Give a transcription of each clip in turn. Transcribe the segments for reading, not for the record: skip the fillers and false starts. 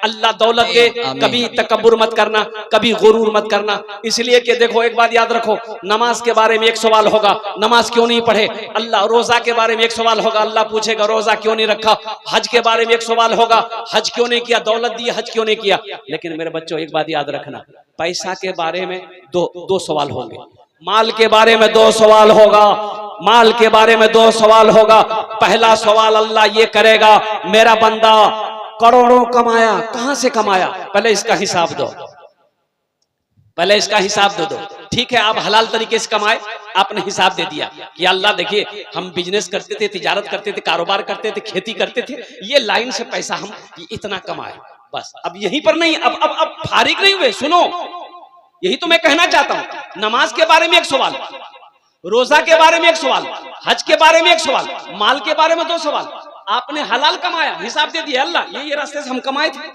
अल्लाह दौलत दे, कभी तकब्बुर मत करना, कभी गुरूर मत करना। इसलिए कि देखो एक बात याद रखो, नमाज के बारे में एक सवाल होगा, नमाज क्यों नहीं पढ़े अल्लाह। रोजा के बारे में एक सवाल होगा, अल्लाह पूछेगा रोजा क्यों नहीं रखा। हज के बारे में एक सवाल होगा, हज क्यों नहीं किया, दौलत दी हज क्यों नहीं किया। लेकिन मेरे बच्चों एक बात याद रखना, पैसा के बारे में दो सवाल होंगे, माल के बारे में 2 सवाल होगा, माल के बारे में 2 सवाल होगा। पहला सवाल अल्लाह ये करेगा, मेरा बंदा करोड़ों कमाया, कहां से कमाया, पहले इसका हिसाब दो, पहले इसका हिसाब दो। ठीक है आप हलाल तरीके से कमाए, आपने हिसाब दे दिया कि अल्लाह देखिए हम बिजनेस करते थे, तिजारत करते थे, कारोबार करते थे, खेती करते थे, ये लाइन से पैसा हम इतना कमाए, बस। अब यहीं पर नहीं, अब फारिग नहीं हुए, सुनो यही तो मैं कहना चाहता हूं। नमाज के बारे में एक सवाल, रोजा के बारे में एक सवाल, हज के बारे में एक सवाल, माल के बारे में 2 सवाल। आपने हलाल कमाया, हिसाब दे दिया अल्लाह ये रास्ते से हम कमाए थे।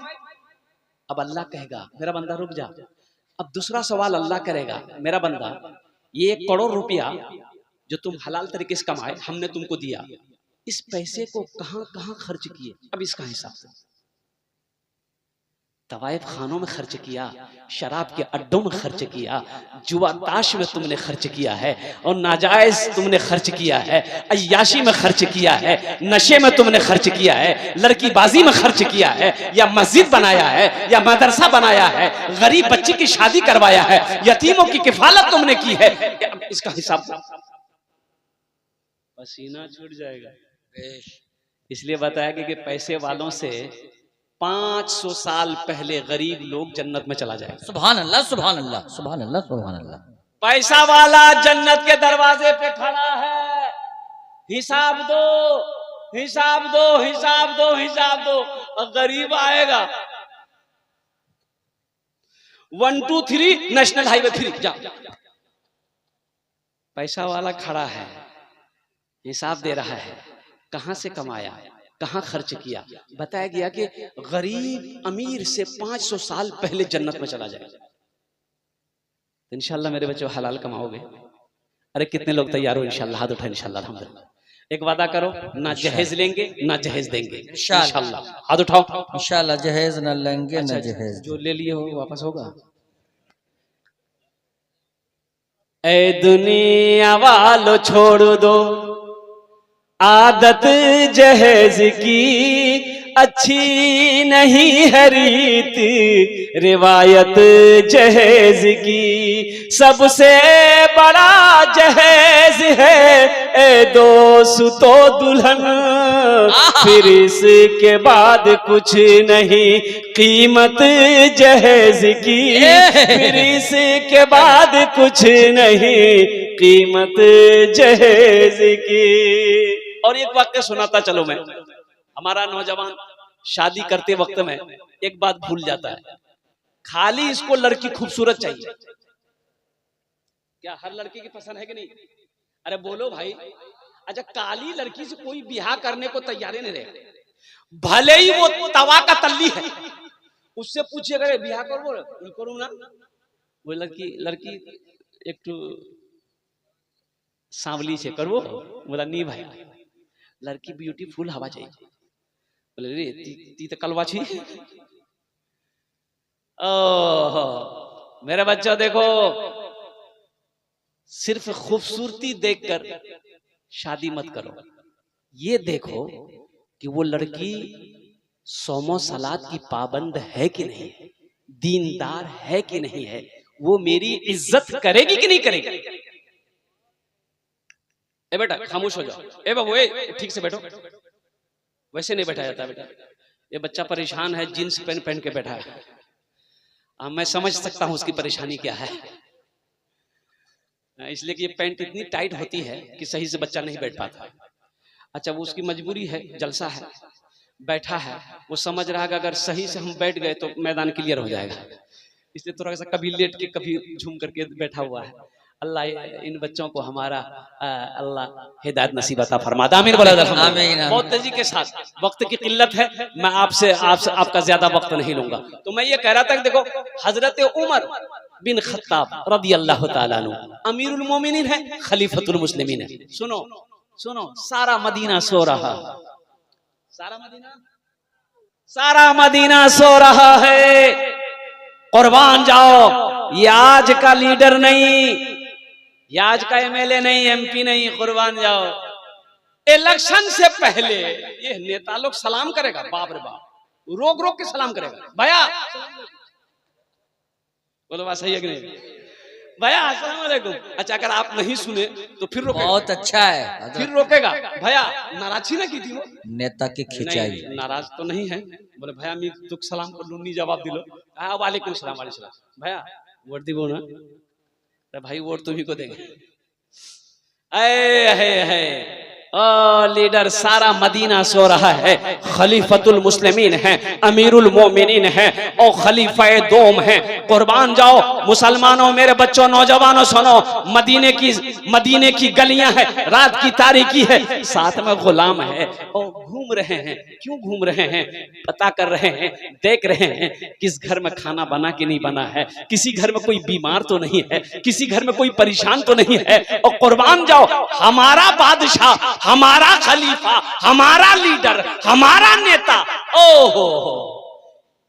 अब अल्लाह कहेगा मेरा बंदा रुक जा। अब दूसरा सवाल अल्लाह करेगा, मेरा बंदा ये 1 करोड़ रुपया जो तुम हलाल तरीके से कमाए, हमने तुमको दिया, इस पैसे को कहां कहां खर्च किए, अब इसका हिसाब दे। तवाइफ खानों में खर्च किया, शराब के अड्डों में खर्च किया, जुआ ताश में तुमने खर्च किया है, और नाजायज तुमने खर्च किया है, अय्याशी में खर्च किया है, नशे में तुमने खर्च किया है, लड़की बाजी में खर्च किया है, या मस्जिद बनाया है, या मदरसा बनाया है, गरीब बच्ची की शादी करवाया है, यतीमों की किफालत तुमने की है, इसका हिसाब पसीना छूट जाएगा। इसलिए बताया कि पैसे वालों से 500 साल पहले गरीब लोग जन्नत में चला जाए। सुभान अल्लाह, सुभान अल्लाह, सुभान अल्लाह, सुभान अल्लाह। पैसा वाला जन्नत के दरवाजे पे खड़ा है, हिसाब दो, हिसाब दो, हिसाब दो, हिसाब दो। और गरीब आएगा 1 2 3 नेशनल हाईवे 3 जा। पैसा वाला खड़ा है, हिसाब दे रहा है, कहां से कमाया, कहां खर्च किया। बताया गया कि गरीब अमीर से 500 साल पहले जन्नत में चला जाए। तो इंशाल्लाह मेरे बच्चों हलाल कमाओगे। अरे कितने लोग तैयार हो इंशाल्लाह, हाथ उठा इंशाल्लाह। अल्हम्दुलिल्लाह। एक वादा करो, ना जहेज लेंगे ना जहेज देंगे इंशाल्लाह। हाथ उठाओ। इंशाल्लाह जहेज न लेंगे न जहेज। जो ले लिए हो वापस होगा। ए दुनिया वालों छोड़ दो आदत जहेज की, अच्छी नहीं है रीत रिवायत जहेज की। सबसे बड़ा जहेज है ए दोस्तों दुल्हन, फिर इसके बाद कुछ नहीं कीमत जहेज की, फिर इसके बाद कुछ नहीं कीमत जहेज की। और एक वाक्य सुनाता चलो मैं। हमारा नौजवान शादी करते वक्त में एक बात भूल जाता है, खाली इसको लड़की खूबसूरत चाहिए। क्या हर लड़की की पसंद है कि नहीं? अरे बोलो भाई। अच्छा काली लड़की से कोई ब्याह करने को तैयार नहीं रहे, भले ही वो तवा का तल्ली है, उससे पूछिएगा ब्याह करो ना, वो लड़की एक तो सांवली से करो, बोला नहीं भाई लड़की ब्यूटीफुल हवा चाहिए। बोले रे ती तो कलवा छी। ओह मेरे बच्चों देखो, सिर्फ खूबसूरती देखकर शादी मत करो, ये देखो कि वो लड़की सोमो सलात की पाबंद है कि नहीं, दीनदार है कि नहीं है, वो मेरी इज्जत करेगी कि नहीं करेगी। ए बेटा खामोश हो जाओ, ए बाबू ए ठीक से बैठो, वैसे नहीं बैठा जाता बेटा। ये बच्चा परेशान है, जींस पहन पहन के बैठा है। मैं समझ सकता हूं उसकी परेशानी क्या है, इसलिए कि ये पैंट इतनी टाइट होती है कि सही से बच्चा नहीं बैठ पाता। अच्छा वो उसकी मजबूरी है, जलसा है, बैठा है, वो समझ रहा है कि अगर सही से हम बैठ गए तो मैदान क्लियर हो जाएगा, इसलिए थोड़ा सा कभी लेट के कभी झूम करके बैठा हुआ है। अल्लाह इन बच्चों को हमारा अल्लाह हिदायत नसीब अता फरमाता। आमीन बोला आमीन। बहुत तेजी के साथ, वक्त की किल्लत है, मैं आपका ज्यादा वक्त नहीं लूंगा। तो मैं ये कह रहा था कि देखो हजरत उमर बिन खत्ताब रदी अल्लाह तआला अन्हु अमीरुल मोमिनीन है, खलीफतुल मुस्लिमीन है। सुनो सुनो, सारा मदीना सो रहा, सारा मदीना सारा मदीना सो रहा है। कुर्बान जाओ, ये आज का लीडर नहीं, ये आज का एमएलए नहीं, एमपी नहीं, कुर्बान जाओ। इलेक्शन से पहले ये नेता लोग सलाम करेगा, बाप रे बाप, रोक रोक के सलाम करेगा। भैया बोलो बात सही है कि नहीं? भैया अस्सलाम वालेकुम। अच्छा, अगर आप नहीं सुने तो फिर रोकेगा। बहुत अच्छा है, फिर रोकेगा। भैया नाराज ना की थी वो, नेता की खिंचाई। नहीं, नाराज तो नहीं है। बोले भैया मी तुक सलाम कर लूँ, नहीं जवाब दिलो। वालेकुम सलाम, वालेकुम सलाम। भैया वोट दी ना? तो भाई वोट तुम्ही को देंगे। है लीडर सारा मदीना सो रहा है। खलीफतुल मुस्लिमीन है, अमीरुल मोमिनीन है और खलीफाए दोम है। कुर्बान जाओ मुसलमानों, मेरे बच्चों, नौजवानों सुनो, मदीने की गलियां है, रात की तारीकी है, साथ में गुलाम है और घूम रहे हैं। क्यों घूम रहे हैं? पता कर रहे हैं, देख रहे हैं किस घर में खाना बना कि नहीं बना है, किसी घर में कोई बीमार तो नहीं है, किसी घर में कोई परेशान तो नहीं है। और कुर्बान जाओ, हमारा बादशाह, हमारा खलीफा, हमारा लीडर, हमारा नेता, ओहो।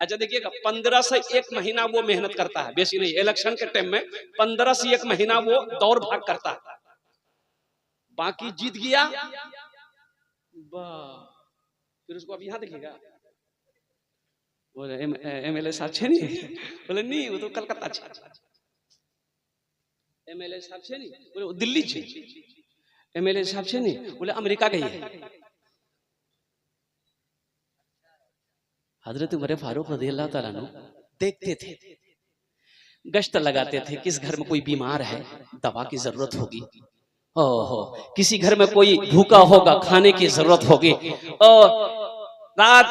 अच्छा देखिएगा, 15 से 1 महीना वो मेहनत करता है, बेसी नहीं। इलेक्शन के टाइम में 15 से 1 महीना वो दौड़ भाग करता है, बाकी जीत गया, फिर उसको अब यहां देखिएगा। बोले एमएलए साहब छे नहीं? बोले नहीं, वो तो कलकत्ता छे। एमएलए साहब छे नहीं? बोले वो दिल्ली छे। एमएलए साहब छे नहीं? बोले अमेरिका गई है। हजरत उमर फारूक रज़ियल्लाहु ताला अन्हु देखते थे, गश्त लगाते थे, किस घर में कोई बीमार है, दवा की जरूरत होगी, ओहो, किसी घर में कोई भूखा होगा, खाने की जरूरत होगी। और रात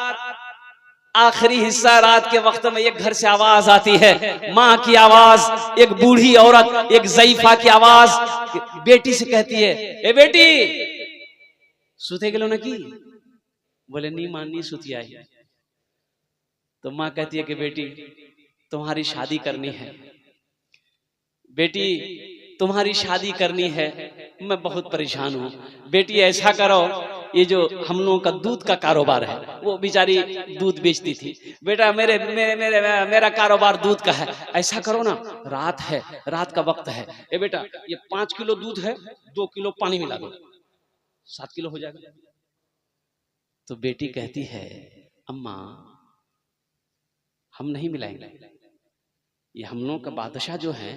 आखिरी हिस्सा, रात के वक्त में एक घर से आवाज आती है, माँ की आवाज, एक बूढ़ी औरत, एक ज़ईफा की आवाज, बेटी से कहती है, ए बेटी सुते गेलो ना की? बोले नहीं मां, नहीं सुती आई। तो माँ कहती है कि बेटी तुम्हारी शादी करनी है, बेटी तुम्हारी शादी करनी है, मैं बहुत परेशान हूँ। बेटी ऐसा करो, ये जो हम लोगों का दूध का कारोबार है, वो बेचारी दूध बेचती थी, बेटा मेरा कारोबार दूध का है, ऐसा करो ना, रात है, रात का वक्त है, ए बेटा ये 5 किलो दूध है, 2 किलो पानी मिला दो, 7 किलो हो जाएगा। तो बेटी कहती है, अम्मा हम नहीं मिलाएंगे, ये हम लोगों का बादशाह जो है,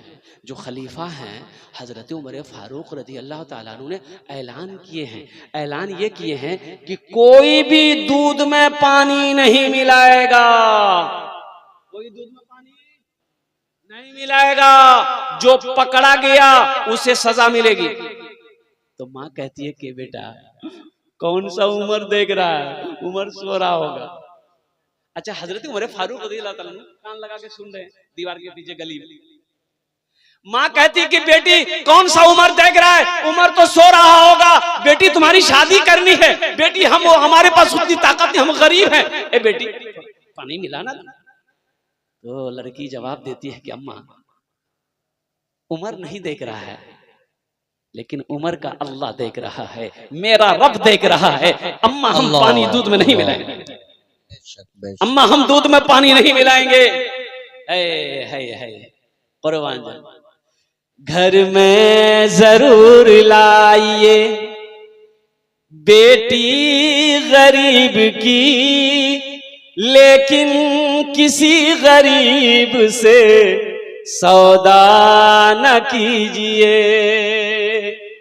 जो खलीफा हैं, हजरत उमर फारूक रज़ी अल्लाह ताला अन्हु ने ऐलान किए हैं, ऐलान ये किए हैं कि कोई भी दूध में पानी नहीं मिलाएगा, कोई दूध में पानी नहीं मिलाएगा, जो पकड़ा गया उसे सजा मिलेगी। तो माँ कहती है कि बेटा कौन सा उमर देख रहा है, उमर सो रहा होगा। अच्छा, हजरत उमर फारूक रज़ियल्लाहु ताला अन्हु कान लगा के सुन रहे हैं, दीवार के पीछे गली में। माँ कहती कि बेटी कौन सा उमर देख रहा है, उमर तो सो रहा होगा, बेटी तुम्हारी शादी करनी है, बेटी हम हमारे पास उतनी ताकत नहीं, हम गरीब हैं, ए बेटी पानी मिला ना। तो लड़की जवाब देती है कि अम्मा उमर नहीं देख रहा है, लेकिन उमर का अल्लाह देख रहा है, मेरा रब देख रहा है। अम्मा हम पानी दूध में नहीं मिलाएंगे, अम्मा हम दूध में पानी नहीं मिलाएंगे। है कुर्बान जाओ, घर में जरूर लाइए बेटी गरीब की, लेकिन किसी गरीब से सौदा न कीजिए।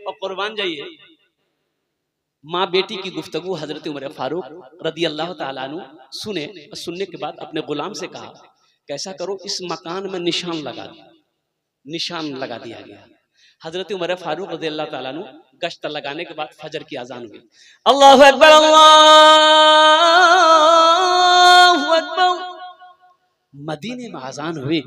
और कुर्बान जाइए, माँ बेटी की गुफ्तगू हजरत उमर फारूक रज़ी अल्लाह ताला अन्हु सुने, सुनने के बाद अपने गुलाम से कहा, कैसा करो, इस मकान में निशान लगा दिया, निशान लगा दिया गया। हजरत उमर फारूक रज़ी अल्लाह ताला अन्हु गश्त लगाने के बाद फजर की अजान हुई, अल्लाहु अकबर, अल्लाहु अकबर, मदीने में अजान हुई,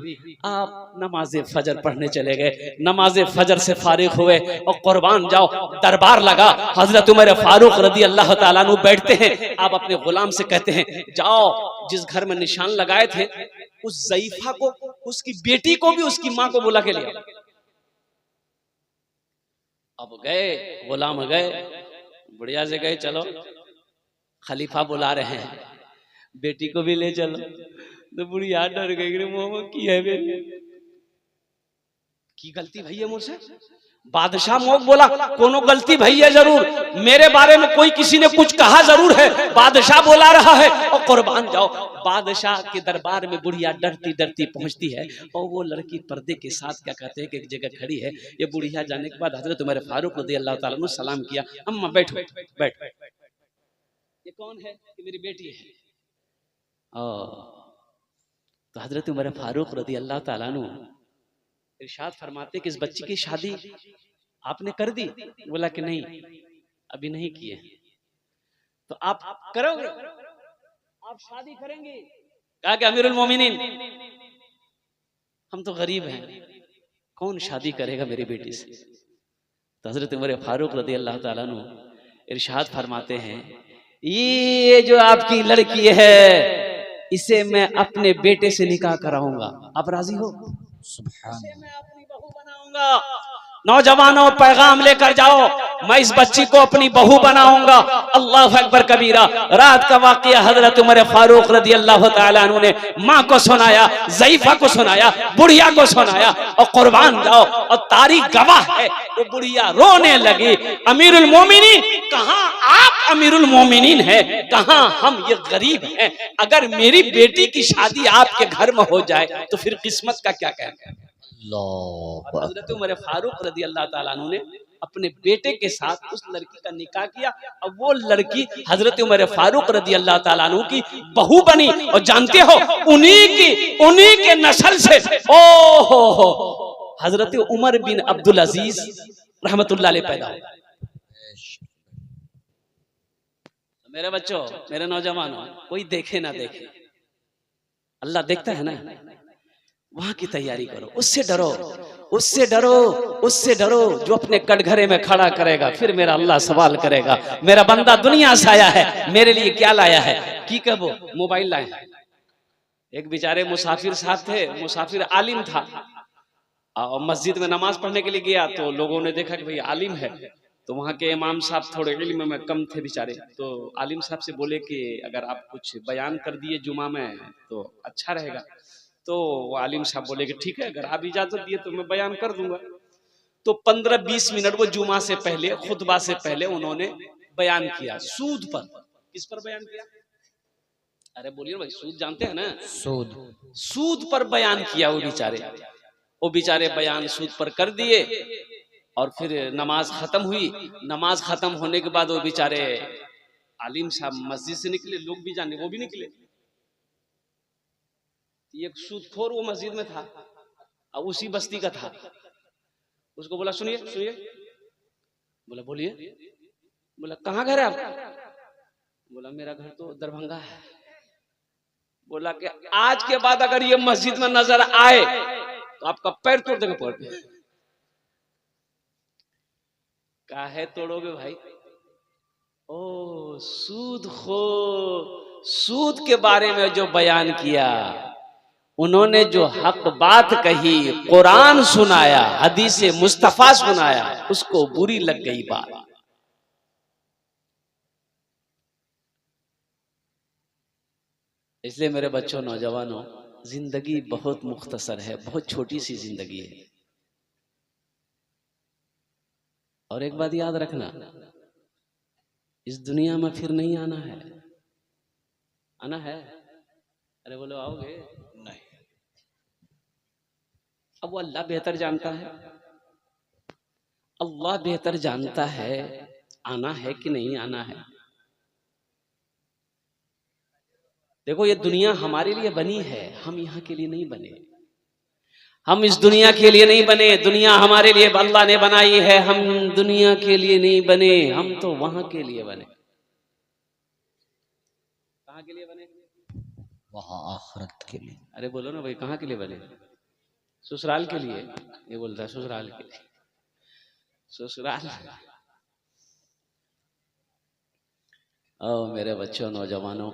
आप नमाज फजर पढ़ने चले गए, नमाज फजर से फारिग हुए और कुर्बान जाओ दरबार लगा। हजरत उमर फारूक रज़ी अल्लाह ताला अन्हु बैठते हैं, आप अपने गुलाम से कहते हैं, जाओ जिस घर में निशान लगाए थे उस ज़ईफा को, उसकी बेटी को भी उसकी माँ को बुला के लिया। अब गए, गुलाम गए, बढ़िया से गए, चलो खलीफा बुला रहे हैं, बेटी को भी ले चलो। तो बुढ़िया डर गई, मोहम्मद की है बेटी की गलती भैया मुझसे। बादशाह मोक बोला कोनो गलती भैया जरूर, मेरे बारे में कोई किसी ने कुछ कहा जरूर है, बादशाह बोला रहा है और कुर्बान जाओ। बादशाह के दरबार में बुढ़िया डरती डरती पहुंचती है और वो लड़की पर्दे के साथ क्या कहते हैं कि एक जगह खड़ी है। ये बुढ़िया जाने के बाद हजरत उमर फारूक रज़ियल्लाहु ताला अन्हु सलाम किया, अम्मा बैठो बैठ। ये कौन है? ये मेरी बेटी है। तो हजरत उमर फारूक रज़ियल्लाहु ताला अन्हु इरशाद फरमाते कि इस बच्ची की शादी आपने कर दी? बोला कि नहीं अभी नहीं किए। तो आप करोगे, आप शादी करेंगे? कहा कि अमीरुल मोमिनीन हम तो गरीब हैं, कौन शादी करेगा मेरी बेटी से। तो हजरत उमर फारूक रज़ियल्लाहु ताला अन्हु इरशाद फरमाते हैं ये जो आपकी लड़की है इसे मैं अपने बेटे से निकाह कराऊंगा, आप राजी हो? इसे मैं अपनी बहू बनाऊंगा। नौजवानों पैगाम लेकर जाओ, मैं इस बच्ची को अपनी बहू बनाऊंगा। अल्लाह अकबर कबीरा। रात का वाकया हजरत उमर फारूक रज़ियल्लाहु ताला अन्हु ने माँ को सुनाया, ज़ईफा को सुनाया, बुढ़िया को सुनाया और कुर्बान जाओ और तारीख गवाह है वो बुढ़िया रोने लगी। अमीरुल मोमिनीन कहाँ आप अमीरुल मोमिनीन हैं, कहाँ हम ये गरीब हैं। अगर मेरी बेटी की शादी आपके घर में हो जाए तो फिर किस्मत का क्या कहना है। हजरत उमर फारूक रज़ियल्लाहु ताला अन्हु ने अपने बेटे के साथ उस लड़की का निकाह किया और वो लड़की हजरत उमर फारूक रज़ियल्लाहु ताला अन्हु की बहू बनी। और जानते हो उन्हीं के नस्ल से हो हजरत उमर बिन अब्दुल अजीज रहमतुल्लाह अलैह पैदा हुए। मेरे बच्चों, मेरे नौजवानों, कोई देखे ना देखे, अल्लाह देखता है ना। वहां की तैयारी करो, उससे डरो, उससे डरो, उससे डरो जो अपने कटघरे में खड़ा करेगा, फिर मेरा अल्लाह सवाल करेगा मेरा बंदा दुनिया से आया है मेरे लिए क्या लाया है। की कहो मोबाइल लाए। एक बेचारे मुसाफिर साहब थे, मुसाफिर आलिम था और मस्जिद में नमाज पढ़ने के लिए गया तो लोगों ने देखा कि भाई आलिम है। तो वहाँ के इमाम साहब थोड़े इल्म में कम थे बेचारे, तो आलिम साहब से बोले कि अगर आप कुछ बयान कर दिए जुमा में तो अच्छा रहेगा। तो वो आलिम साहब बोले कि ठीक है, अगर आप इजाजत दिए तो मैं बयान कर दूंगा। तो 15-20 मिनट वो जुमा से पहले, खुतबा से पहले उन्होंने बयान किया सूद पर। किस पर बयान किया? अरे बोलिए भाई, सूद जानते हैं ना? सूद पर बयान किया वो बेचारे बयान सूद पर कर दिए। और फिर नमाज खत्म हुई। नमाज खत्म होने के बाद वो बेचारे आलिम साहब मस्जिद से निकले, लोग भी जाने वो भी निकले। एक सूदखोर वो मस्जिद में था और उसी बस्ती का था। उसको बोला सुनिए सुनिए। बोला बोलिए। बोला कहाँ घर है आपका? बोला मेरा घर तो दरभंगा है। बोला कि आज के बाद अगर ये मस्जिद में नजर आए तो आपका पैर तोड़ देंगे पैर पे। काहे तोड़ोगे भाई? ओ सूदखोर, सूद के बारे में जो बयान किया, उन्होंने जो हक बात कही, कुरान सुनाया, हदीस मुस्तफा सुनाया, उसको बुरी लग गई बात। इसलिए मेरे बच्चों, नौजवानों, जिंदगी बहुत मुख्तसर है, बहुत छोटी सी जिंदगी है। और एक बात याद रखना, इस दुनिया में फिर नहीं आना है। आना है? अरे बोलो आओगे? नहीं। अब वो अल्लाह बेहतर जानता है, अल्लाह बेहतर जानता है आना है कि नहीं आना है। देखो ये दुनिया हमारे लिए बनी है, हम यहाँ के लिए नहीं बने। हम इस दुनिया के लिए नहीं बने, दुनिया हमारे लिए अल्लाह ने बनाई है। हम दुनिया के लिए नहीं बने, हम तो वहां के लिए बने। कहाँ के लिए बने? वहां आखिरत के लिए। अरे बोलो ना भाई, कहाँ के लिए बने? ससुराल के लिए। ये बोलता है ससुराल के लिए। ससुराल। ओ मेरे बच्चों, नौजवानों,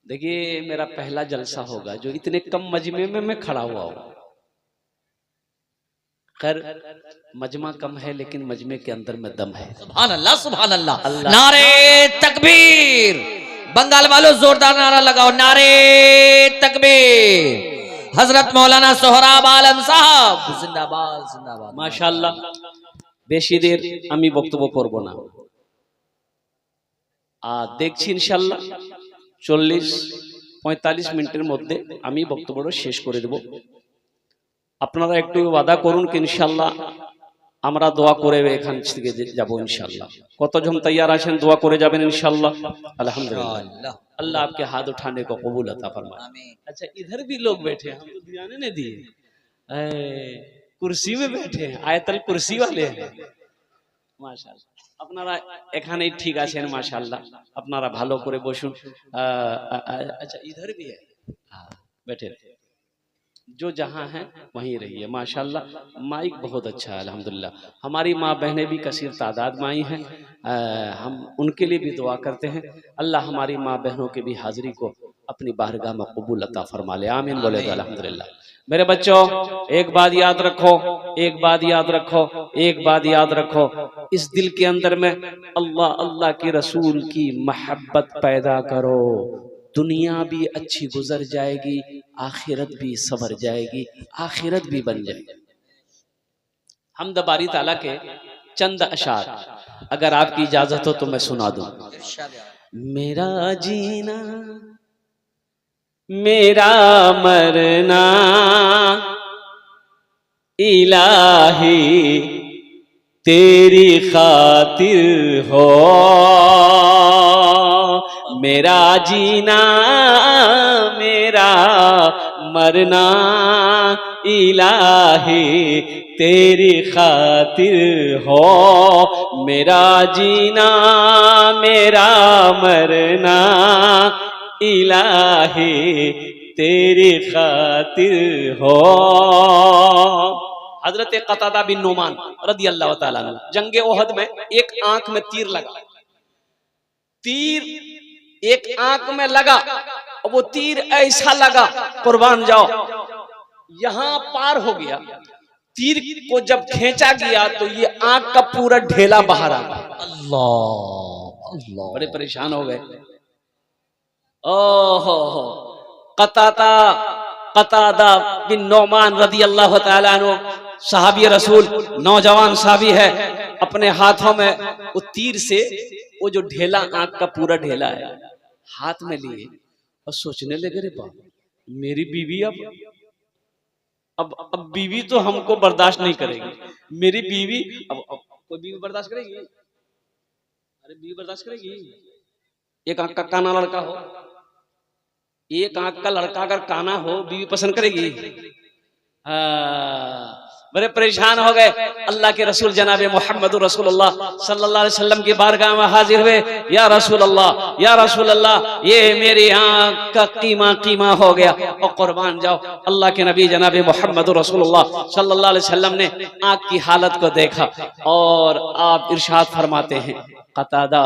देखिए मेरा पहला जलसा होगा जो इतने कम मजमे में मैं खड़ा हुआ हूं। खैर मजमा कम है लेकिन मजमे के अंदर में दम है। सुभान अल्लाह, सुभान अल्लाह, नारे तकबीर, बंगाल वालों जोरदार नारा लगाओ, नारे तकबीर। हजरत मौलाना सोहराब आलम साहब जिंदाबाद जिंदाबाद। माशाल्लाह, বেশি দের আমি বক্তব্য করব না। দেখছি ইনশাআল্লাহ 40-45 মিনিটের মধ্যে আমি বক্তব্যটা শেষ করে দেব। আপনারা একটু ওয়াদা করুন কি ইনশাআল্লাহ আমরা দোয়া করে এখান থেকে যাব ইনশাআল্লাহ। কতজন তৈয়ার আছেন দোয়া করে যাবেন ইনশাআল্লাহ? अल्हम्दुलिल्लाह, अल्लाह आपके हाथ उठाने को कबूल अता फरमाए। अच्छा, इधर भी लोग बैठे हैं, हम तो ध्यान नहीं दिए, कुर्सी में बैठे हैं, आयतल कुर्सी वाले हैं। माशाल्लाह, আপনারা এখানেই ঠিক আছেন মাশাআল্লাহ, আপনারা ভালো করে বসুন। अच्छा, इधर भी है, बैठे जो जहाँ है वहीं रहिए माशाल्लाह। माइक बहुत अच्छा है अल्हम्दुलिल्लाह। हमारी माँ बहनें भी कसीर तादाद में आई हैं, हम उनके लिए भी दुआ करते हैं। अल्लाह हमारी माँ बहनों के भी हाजिरी को अपनी बारगाह में कबूल अता फरमा ले, आमीन बोले तो अल्हम्दुलिल्लाह। मेरे बच्चों, एक बात याद रखो, एक बात याद रखो, एक बात याद रखो, इस दिल के अंदर में अल्लाह अल्लाह के रसूल की मोहब्बत पैदा करो। दुनिया भी अच्छी गुजर जाएगी, आखिरत भी सवर जाएगी, आखिरत भी बन जाएगी। हमद बारी ताला के चंद अशार अगर आपकी इजाजत हो तो मैं सुना दूं। मेरा जीना मेरा मरना इलाही तेरी खातिर हो, मेरा जीना मेरा मरना इलाही तेरी खातिर हो, मेरा जीना मेरा मरना इलाही तेरी खातिर हो। हजरत कतादा बिन नुमान रदी अल्लाह ताला अन्हु, जंगे ओहद में एक आंख में तीर लगा, तीर एक आंख में लगा, वो तीर ऐसा लगा, कुर्बान जाओ, यहां पार हो गया। तीर को जब खींचा गया तो ये आंख का पूरा ढेला बाहर आ गया। अल्लाह अल्लाह, बड़े परेशान हो गए। ओहो, कतादा बिन नुमान रदी अल्लाह ताला अन्हु सहाबी रसूल, नौजवान साहबी है, अपने हाथों में वो तीर से वो जो ढेला, आंख का पूरा ढेला है, हाथ में लिए और सोचने लगे, रे बाप, मेरी बीवी अब बीवी तो हमको बर्दाश्त नहीं करेगी, मेरी बीवी अब कोई बीवी बर्दाश्त करेगी? अरे बीवी बर्दाश्त करेगी? एक आंख का काना लड़का हो, एक आंख का लड़का अगर काना हो, बीवी पसंद करेगी? बड़े परेशान हो गए। अल्लाह के रसूल जनाब मोहम्मद रसूलुल्लाह सल्लल्लाहु अलैहि वसल्लम की बारगाह में हाजिर हुए। या रसूल अल्लाह, ये मेरी आंख का कीमा हो गया और कुर्बान जाओ। अल्लाह के नबी जनाब मोहम्मद रसूलुल्लाह सल्लल्लाहु अलैहि वसल्लम ने आंख की हालत को देखा और आप इरशाद फरमाते हैं, कतादा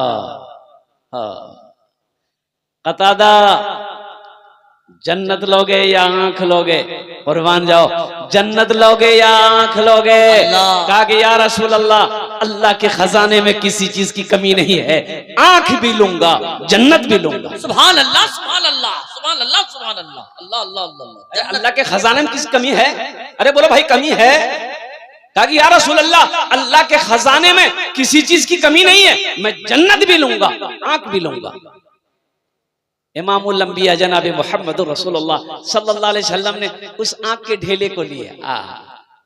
जन्नत लोगे या आंख लोगे? कुर्बान जाओ, जन्नत लोगे या आंख लोगे? कहा कि या रसूल अल्लाह, अल्लाह के खजाने में किसी चीज की कमी नहीं है, आंख भी लूंगा, जन्नत भी लूंगा। सुभान अल्लाह सुभान अल्लाह सुभान अल्लाह सुभान अल्लाह, अल्लाह अल्लाह अल्लाह। अल्लाह के खजाने में किसी कमी है? अरे बोलो भाई, कमी है? कहा कि या रसूल अल्लाह, अल्लाह के खजाने में किसी चीज की कमी नहीं है, मैं जन्नत भी लूंगा, आंख भी लूंगा। इमामुल अंबिया जनाब मोहम्मद रसूलुल्लाह सल्लल्लाहु अलैहि वसल्लम ने उस आंख के ढेले को लिया,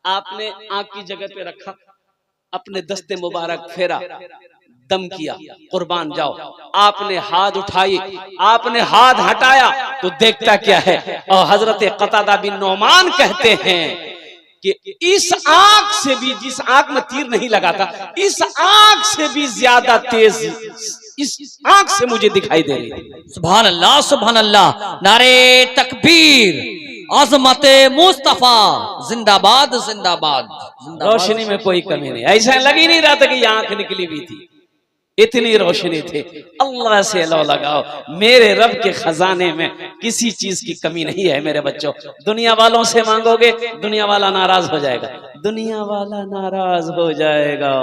आपने आंख की जगह पे रखा, अपने दस्ते मुबारक फेरा, दम किया, कुर्बान जाओ। आपने हाथ उठाई, आपने हाथ हटाया तो देखता क्या है, और हजरत कतादा बिन नुमान कहते हैं कि इस आंख से भी, जिस आंख में तीर नहीं लगा था, इस आंख से भी ज्यादा तेज इस आंख से मुझे दिखाई दे रही थी। सुभान अल्लाह सुभान अल्लाह, नारे तकबीर, अज़मते मुस्तफा जिंदाबाद जिंदाबाद। रोशनी में कोई कमी नहीं, ऐसा लग ही नहीं रहा था कि ये आंख निकली हुई थी, इतनी रोशनी थी। अल्लाह से लो लगाओ, मेरे रब के खजाने में किसी चीज की कमी नहीं है। मेरे बच्चों, दुनिया वालों से मांगोगे, दुनिया वाला नाराज हो जाएगा, दुनिया वाला नाराज हो जाएगा।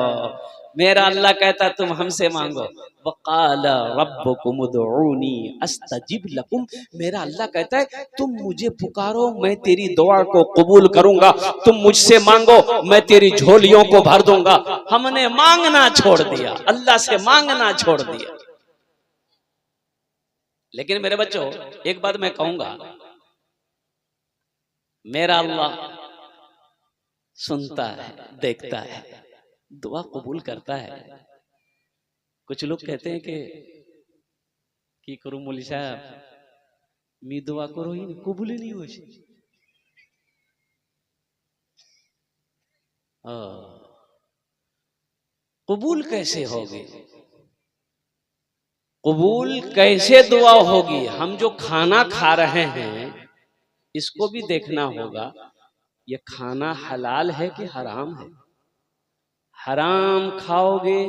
मेरा अल्लाह कहता है तुम हमसे मांगो। वक़ाल रब्बुकुम उदऊनी अस्तजिब लकुम, मेरा अल्लाह कहता है तुम मुझे पुकारो मैं तेरी दुआ को कबूल करूंगा, तुम मुझसे मांगो मैं तेरी झोलियों को भर दूंगा। हमने मांगना छोड़ दिया, अल्लाह से मांगना छोड़ दिया। लेकिन मेरे बच्चों एक बात मैं कहूंगा, मेरा अल्लाह सुनता है, देखता है, दुआ कबूल करता है। कुछ लोग कहते हैं कि करूं मौलवी साहब मी दुआ करो ही कबूल ही नहीं हो। कबूल कैसे होगी, कबूल कैसे दुआ होगी? हम जो खाना खा रहे हैं इसको भी देखना होगा, ये खाना हलाल है कि हराम है। हराम खाओगे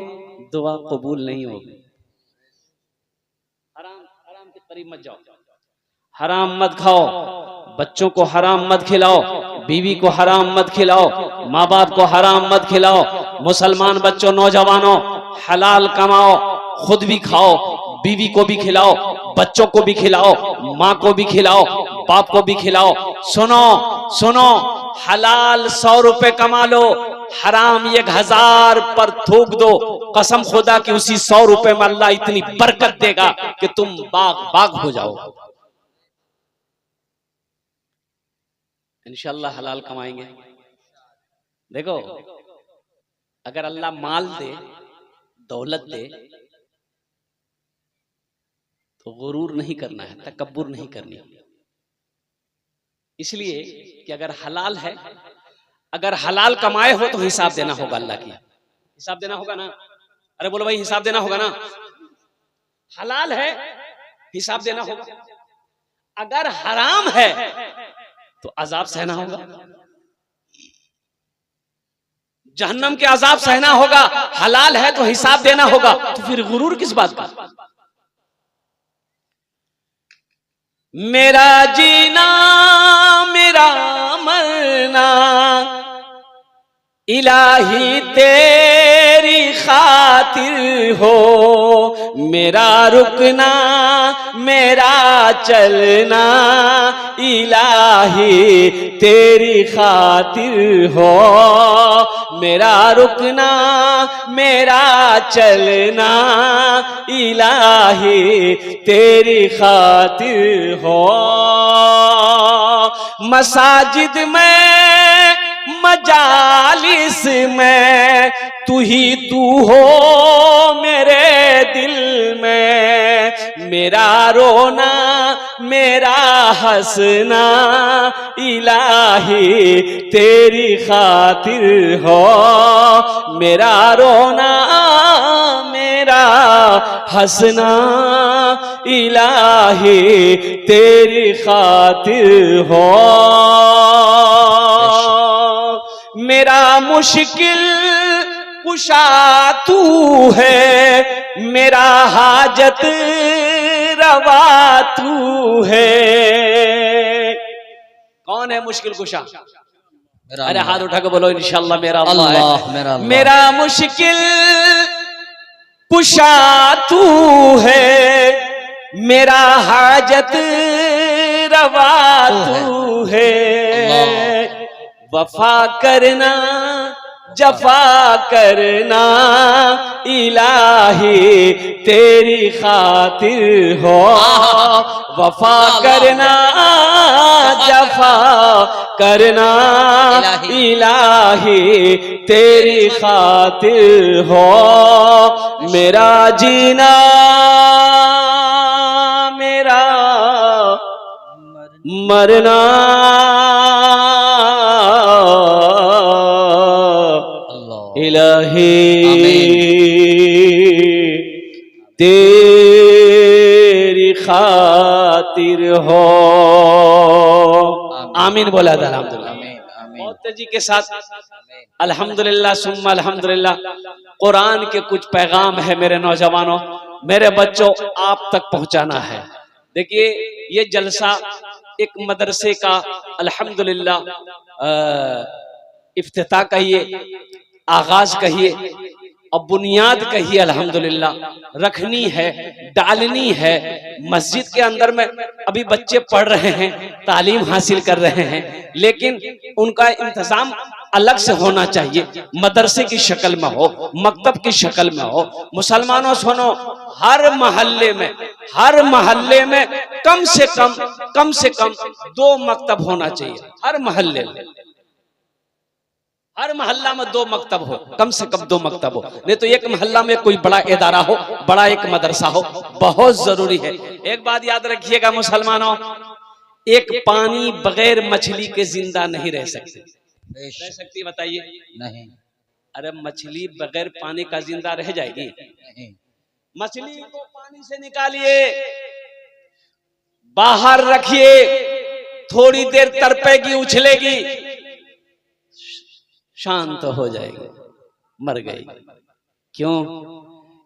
दुआ कबूल नहीं होगी। हराम के करीब मत जाओ, हराम मत खाओ, बच्चों को हराम मत खिलाओ, बीवी को हराम मत खिलाओ, माँ बाप को हराम मत खिलाओ। मुसलमान बच्चों नौजवानों हलाल कमाओ, खुद भी खाओ, बीवी को भी खिलाओ, बच्चों को भी खिलाओ, माँ को भी खिलाओ, बाप को भी खिलाओ। सुनो सुनो, हलाल 100 रुपए कमा लो, हराम 1000 पर थूक दो, कसम खुदा की उसी 100 रुपए में अल्लाह इतनी बरकत देगा कि तुम बाग हो जाओ। इंशाअल्लाह हलाल कमाएंगे। देखो अगर अल्लाह माल दे, दौलत दे, तो गुरूर नहीं करना है, तकब्बुर नहीं करनी। इसलिए कि अगर हलाल है, अगर हलाल कमाए हो तो हिसाब देना होगा, अल्लाह की हिसाब देना होगा ना। अरे बोलो भाई हिसाब देना होगा ना। हलाल है हिसाब देना होगा, अगर हराम है तो अजाब सहना होगा, जहन्नम के अजाब सहना होगा। हलाल है तो हिसाब देना होगा, तो फिर गुरूर किस बात का? मेरा जीना मेरा मरना इलाही तेरी खातिर हो, मेरा रुकना मेरा चलना इलाही तेरी खातिर हो, मेरा रुकना मेरा चलना इलाही तेरी खातिर हो। मसाजिद में मजालिस में तू ही तू हो मेरे दिल में, मेरा रोना मेरा हंसना इलाही तेरी खातिर हो, मेरा रोना मेरा हंसना इलाही तेरी खातिर हो। मेरा मुश्किल कुशा तू है, मेरा हाजत रवा तू है। कौन है मुश्किल कुशा? अरे हाथ उठा के बोलो इंशाअल्लाह मेरा अल्लाह है। मेरा मुश्किल कुशा तू है, मेरा हाजत रवा तू है। वफा करना जफा करना इलाही तेरी खातिर हो, वफा करना जफा करना इलाही तेरी खातिर हो, मेरा जीना मेरा मरना इलाही तेरी खातिर हो। आमीन बोला था अल्हम्दुलिल्लाह। बहुत तेजी के साथ अल्हम्दुलिल्लाह सुम्मा अल्हम्दुलिल्लाह। कुरान के कुछ पैगाम है मेरे नौजवानों, मेरे बच्चों, आप तक पहुंचाना है। देखिए ये जलसा एक मदरसे का अल्हम्दुलिल्लाह इफ्तिताह कहिए, आगाज कहिए, अब बुनियाद कही अल्हम्दुलिल्लाह रखनी है, डालनी है। मस्जिद के अंदर में अभी बच्चे पढ़ रहे हैं, तालीम हासिल कर रहे हैं, लेकिन उनका इंतजाम अलग से होना चाहिए। मदरसे की शक्ल में हो, मकतब की शक्ल में हो। मुसलमानों सुनो, हर महल्ले में कम से कम 2 मकतब होना चाहिए। हर महल्ले में, हर मोहल्ला में 2 मकतब हो, कम से कम 2 मकतब हो। नहीं तो एक मोहल्ला में कोई बड़ा इदारा हो, बड़ा एक मदरसा हो, बहुत जरूरी है। एक बात याद रखिएगा मुसलमानों, एक पानी बगैर मछली के जिंदा नहीं रह सकती। रह सकती बताइए? नहीं। अरे मछली बगैर पानी का जिंदा रह जाएगी? नहीं। मछली को पानी से निकालिए, बाहर रखिए, थोड़ी देर तड़पेगी, उछलेगी, शांत हो जाएगी, मर गई। क्यों?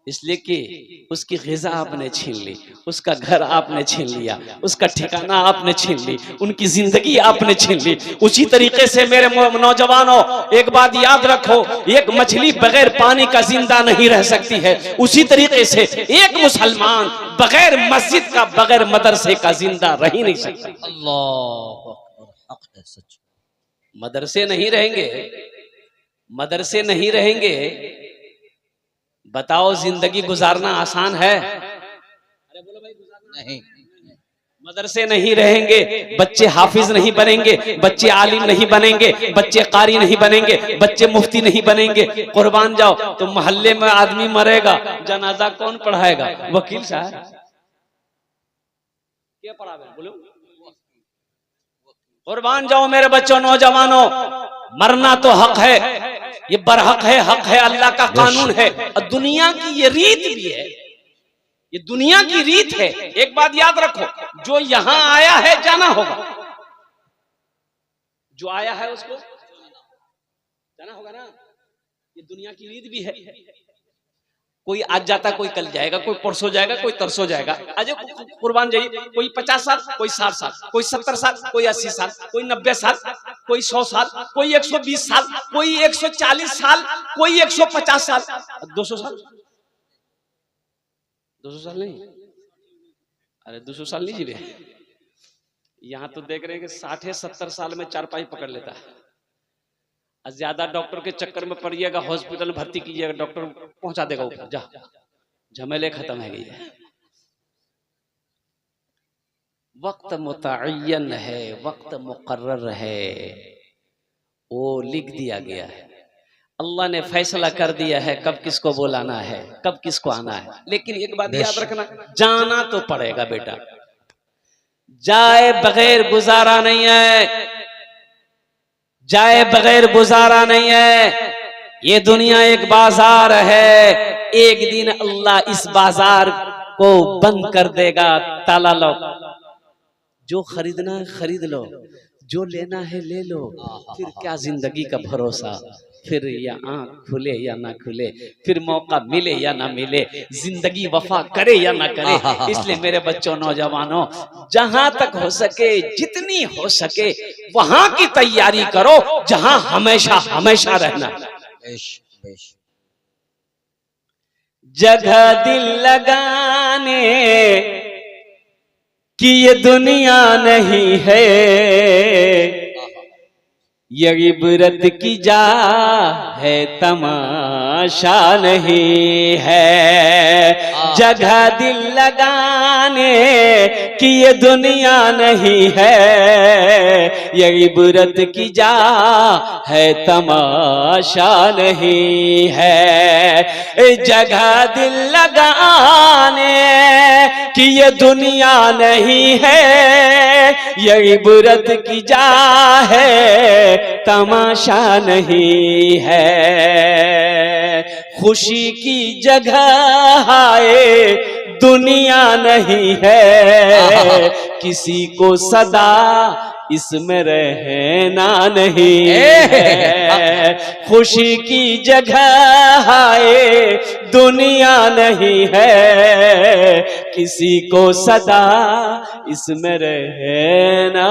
इसलिए कि उसकी ग़िज़ा आपने छीन ली, उसका घर आपने छीन लिया, उसका ठिकाना आपने छीन ली, उनकी जिंदगी आपने छीन ली। उसी तरीके से मेरे नौजवानों, एक बात याद रखो, एक मछली बगैर पानी का जिंदा नहीं रह सकती है। उसी तरीके से एक मुसलमान बगैर मस्जिद का, बगैर मदरसे का जिंदा रह ही नहीं सकता। अल्लाह अकबर, हक है सच। मदरसे नहीं रहेंगे, मदरसे नहीं रहेंगे, बताओ जिंदगी गुजारना आसान है? अरे बोलो भाई, गुजारना नहीं। मदरसे नहीं रहेंगे, बच्चे हाफिज नहीं बनेंगे, बच्चे आलिम नहीं बनेंगे, बच्चे कारी नहीं बनेंगे, बच्चे मुफ्ती नहीं बनेंगे। कुर्बान जाओ, तो मोहल्ले में आदमी मरेगा, जनाजा कौन पढ़ाएगा? वकील साहब क्या पढ़ावे? बोलो। कुर्बान जाओ मेरे बच्चों, नौजवानों, मरना तो हक है, ये बरहक है, हक है, अल्लाह का कानून है, और दुनिया की ये रीत भी है, ये दुनिया की रीत है। एक बात याद रखो, जो यहां आया है जाना होगा, जो आया है उसको जाना होगा ना। ये दुनिया की रीत भी है। कोई आज जाता, कोई कल जाएगा, कोई परसों जाएगा, कोई तरसों जाएगा। आज कुर्बान जाइए, कोई 50 साल, कोई 60 साल, कोई 70 साल, कोई 80 साल, कोई 90 साल, कोई 100 साल, कोई 120 साल, कोई 140 साल, कोई 150 साल, 200 साल। 200 साल नहीं, अरे 200 साल नहीं जीवे। यहाँ तो देख रहे हैं कि 60-70 साल में चारपाई पकड़ लेता है। ज्यादा डॉक्टर के चक्कर में पड़िएगा, हॉस्पिटल में भर्ती कीजिएगा, डॉक्टर पहुंचा देगा ऊपर, जा, झमेले खत्म है गई है। वक्त मुतअय्यन है, वक्त मुकर्रर है, वो लिख दिया गया है। अल्लाह ने फैसला कर दिया है कब किसको बुलाना है, कब किसको आना है। लेकिन एक बात याद रखना, जाना तो पड़ेगा बेटा, जाए बगैर गुजारा नहीं है, जाए बगैर गुजारा नहीं है। ये दुनिया एक बाजार है, एक दिन अल्लाह इस बाजार को बंद कर देगा, ताला लो। जो खरीदना है खरीद लो, जो लेना है ले लो। फिर क्या जिंदगी का भरोसा, फिर या आंख खुले या ना खुले, फिर मौका मिले या ना मिले, जिंदगी वफा करे या ना करे। इसलिए मेरे बच्चों, नौजवानों, जहां तक हो सके, जितनी हो सके, वहां की तैयारी करो जहां हमेशा हमेशा रहना। जगह दिल लगाने कि ये दुनिया नहीं है, ये इबरत की जा है, तमाशा नहीं है। जगह दिल लगाने कि ये दुनिया नहीं है, ये इबरत की जा है, तमाशा नहीं है। जगह दिल लगाने कि ये दुनिया नहीं है, ये इबरत की जा है, तमाशा नहीं है। खुशी की जगह है, दुनिया नहीं है, किसी को सदा इसमें रहना नहीं है। खुशी की जगह है, दुनिया नहीं है, किसी को सदा इसमें रहना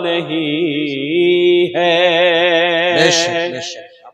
नहीं है।